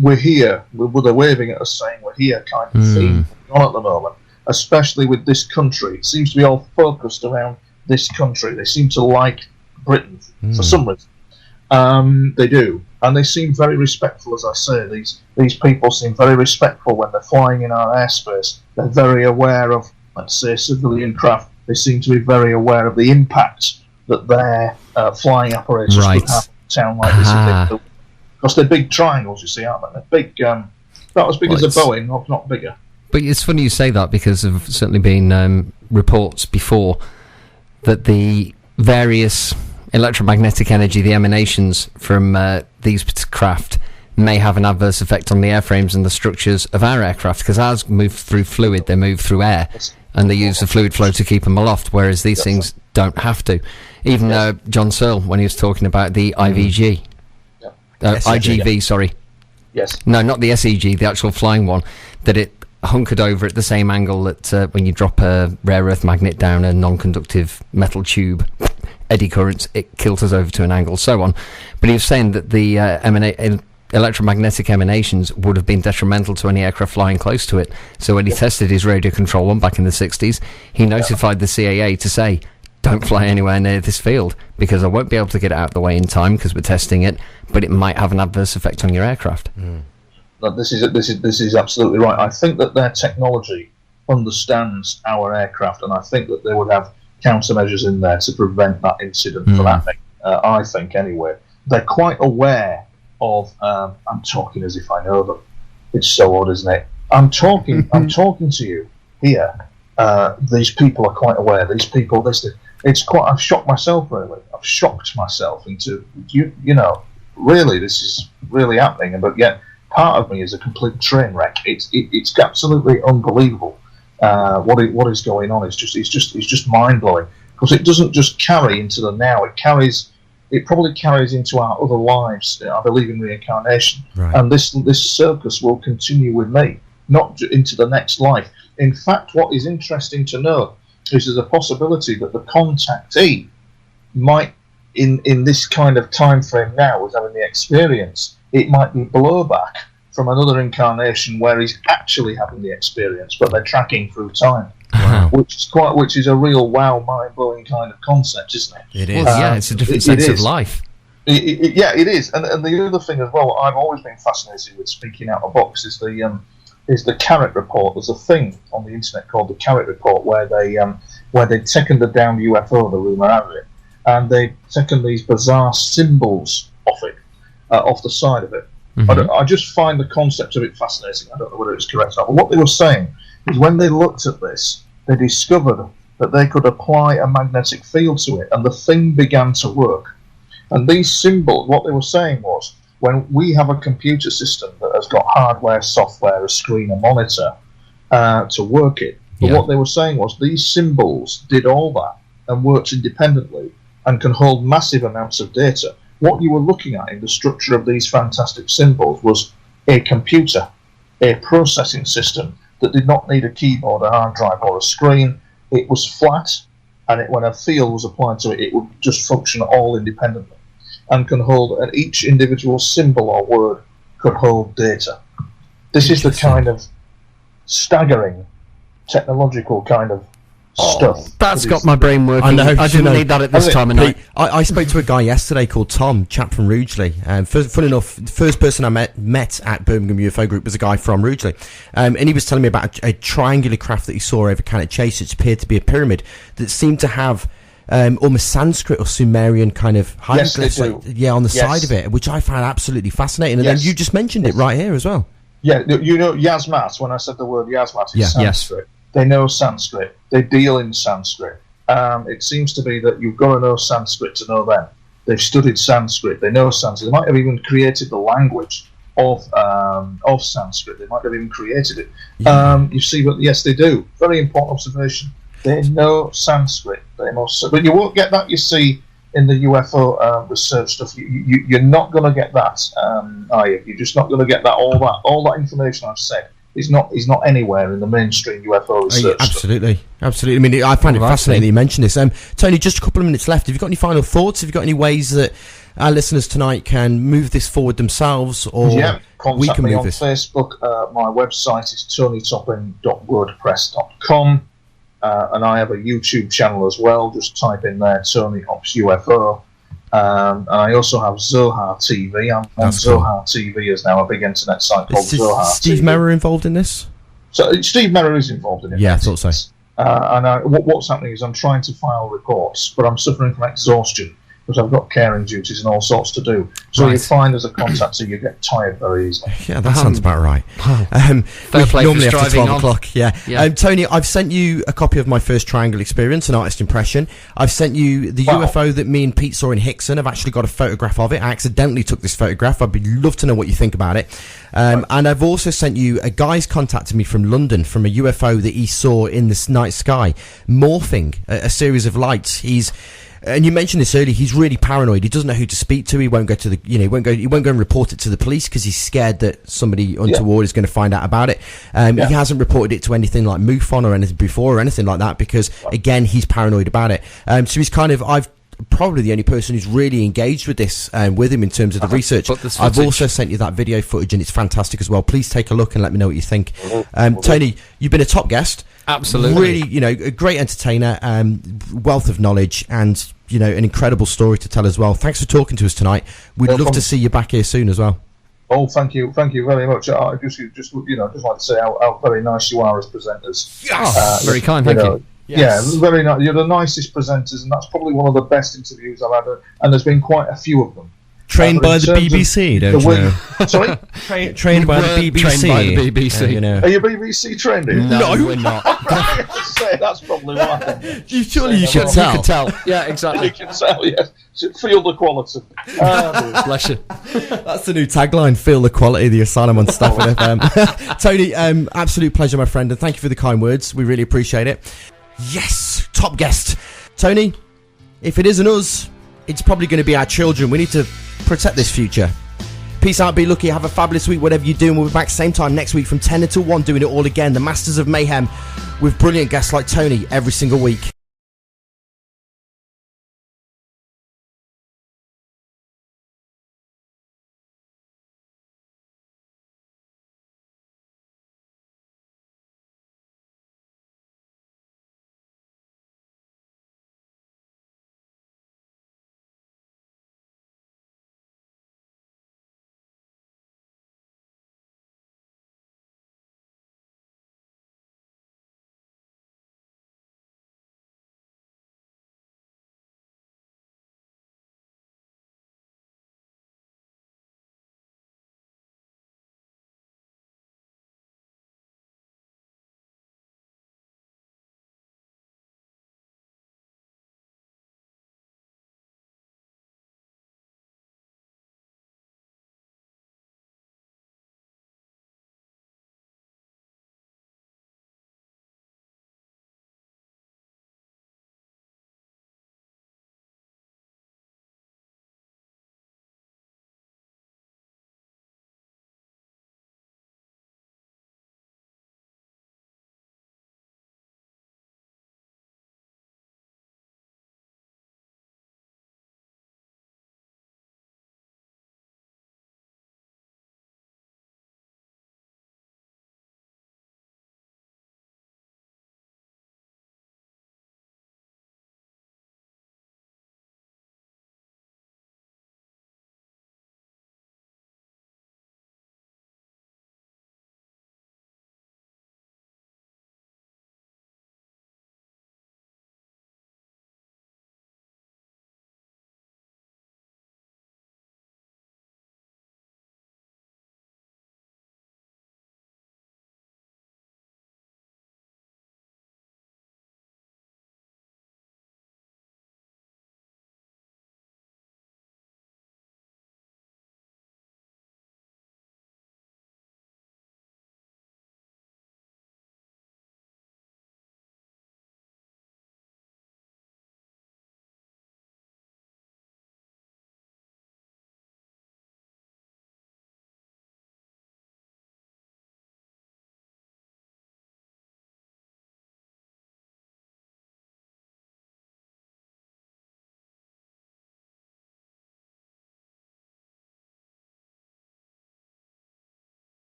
we're here, they're waving at us saying we're here kind of theme going on at the moment, especially with this country. It seems to be all focused around this country. They seem to like Britain for some reason. They do, and they seem very respectful. As I say, these people seem very respectful when they're flying in our airspace. They're very aware of, let's say, civilian craft. They seem to be very aware of the impact that their flying apparatus could have in a town like this. Because they're big triangles, you see, aren't they? They're big, not as big as a Boeing, not bigger. But it's funny you say that, because there have certainly been reports before that the various electromagnetic energy, the emanations from these craft, may have an adverse effect on the airframes and the structures of our aircraft, because ours move through fluid, they move through air, and they use the fluid flow to keep them aloft, whereas these things don't have to. Even John Searle, when he was talking about the IVG, IGV, sorry. Yes. No, not the SEG, the actual flying one, that it hunkered over at the same angle that when you drop a rare earth magnet down a non-conductive metal tube, eddy currents, it kilters over to an angle, so on. But he was saying that the electromagnetic emanations would have been detrimental to any aircraft flying close to it. So when he tested his radio control one back in the 60s, he notified the CAA to say, don't fly anywhere near this field, because I won't be able to get it out of the way in time because we're testing it, but it might have an adverse effect on your aircraft. This is absolutely right. I think that their technology understands our aircraft, and I think that they would have countermeasures in there to prevent that incident from happening. I think, anyway. They're quite aware of... I'm talking as if I know them. It's so odd, isn't it? I'm talking to you here. These people are quite aware. These people... I've shocked myself, really. I've shocked myself into... You know, really, this is really happening. But yet, part of me is a complete train wreck. It's absolutely unbelievable. What is going on? It's just mind blowing, because it doesn't just carry into the now. It probably carries into our other lives. I believe in reincarnation, and this circus will continue with me, not into the next life. In fact, what is interesting to know is there's a possibility that the contactee might, in this kind of time frame now, with having the experience, it might be blowback from another incarnation where he's actually having the experience, but they're tracking through time. Wow. Which is a real mind-blowing kind of concept, isn't it? It is. It's a different sense of life. It is. And the other thing as well, I've always been fascinated with, speaking out of the box, is the Carrot Report. There's a thing on the internet called the Carrot Report where they've taken the downed UFO, the rumour out of it, and they've taken these bizarre symbols off it, off the side of it. Mm-hmm. I just find the concept of it fascinating. I don't know whether it's correct or not. But what they were saying is when they looked at this, they discovered that they could apply a magnetic field to it, and the thing began to work. And these symbols, what they were saying was, when we have a computer system that has got hardware, software, a screen, a monitor to work it, but what they were saying was these symbols did all that and worked independently and can hold massive amounts of data. What you were looking at in the structure of these fantastic symbols was a computer, a processing system that did not need a keyboard, a hard drive, or a screen. It was flat, and when a field was applied to it, it would just function all independently and can hold, and each individual symbol or word could hold data. This is the kind of staggering technological kind of stuff. That's got my brain working. I didn't need that at this time of night. I spoke to a guy yesterday called Tom, chap from Rugeley. Funny enough, the first person I met at Birmingham UFO Group was a guy from Rugeley. And he was telling me about a triangular craft that he saw over Cannock Chase, which appeared to be a pyramid that seemed to have almost Sanskrit or Sumerian kind of hieroglyphs on the side of it, which I found absolutely fascinating. And then you just mentioned it right here as well. Yeah, you know Yasat, when I said the word Yasat, is Sanskrit. They know Sanskrit. They deal in Sanskrit. It seems to be that you've got to know Sanskrit to know them. They've studied Sanskrit. They know Sanskrit. They might have even created the language of Sanskrit. They might have even created it. You see, but yes, they do. Very important observation. They know Sanskrit. They must, but you won't get that. You see in the UFO research stuff. You're not going to get that, are you? You're just not going to get that. All that information I've said is not anywhere in the mainstream UFO research. Absolutely. I mean, I find it fascinating that you mentioned this. Tony, just a couple of minutes left. Have you got any final thoughts? Have you got any ways that our listeners tonight can move this forward themselves, or contact me on Facebook. My website is tonytopping.wordpress.com. And I have a YouTube channel as well. Just type in there, Tony Ops UFO. And I also have Zohar TV. I'm on Zohar TV is now a big internet site called Zohar Steve TV. Merrill involved in this? So Steve Merrill is involved in it. Yeah, I thought so. And what's happening is I'm trying to file reports, but I'm suffering from exhaustion because I've got caring duties and all sorts to do. So you find as a contractor you get tired very easily. Yeah, that sounds about right. Normally after 12 o'clock, Tony, I've sent you a copy of my first triangle experience, an artist impression. I've sent you the UFO that me and Pete saw in Hickson. I've actually got a photograph of it. I accidentally took this photograph. I'd love to know what you think about it. And I've also sent you, a guy's contacted me from London from a UFO that he saw in the night sky, morphing a series of lights. And you mentioned this earlier. He's really paranoid. He doesn't know who to speak to. He won't go to the, he won't go and report it to the police because he's scared that somebody untoward is going to find out about it. He hasn't reported it to anything like MUFON or anything before or anything like that because, again, he's paranoid about it. So he's I've probably the only person who's really engaged with this with him in terms of the research. I've also sent you that video footage and it's fantastic as well. Please take a look and let me know what you think. Tony, you've been a top guest. Absolutely. Really, a great entertainer, wealth of knowledge, and an incredible story to tell as well. Thanks for talking to us tonight. We'd love to see you back here soon as well. Oh, thank you very much. I just like to say how very nice you are as presenters. Very kind, thank you. Yes. Yeah, very nice. You're the nicest presenters, and that's probably one of the best interviews I've had. And there's been quite a few of them. Trained by the BBC, don't you know? Sorry? Trained by the BBC. Trained by the BBC. Are you BBC trained? No, we're not. That's probably why. Surely you should tell. You could tell. Yeah, exactly. You can tell, yes. Feel the quality. Bless you. That's the new tagline, feel the quality, the Asylum on Stafford FM. Tony, absolute pleasure, my friend, and thank you for the kind words. We really appreciate it. Yes, top guest. Tony, if it isn't us, it's probably going to be our children. We need to protect this future. Peace out, be lucky, have a fabulous week, whatever you're doing. We'll be back same time next week from 10 until 1, doing it all again. The Masters of Mayhem with brilliant guests like Tony every single week.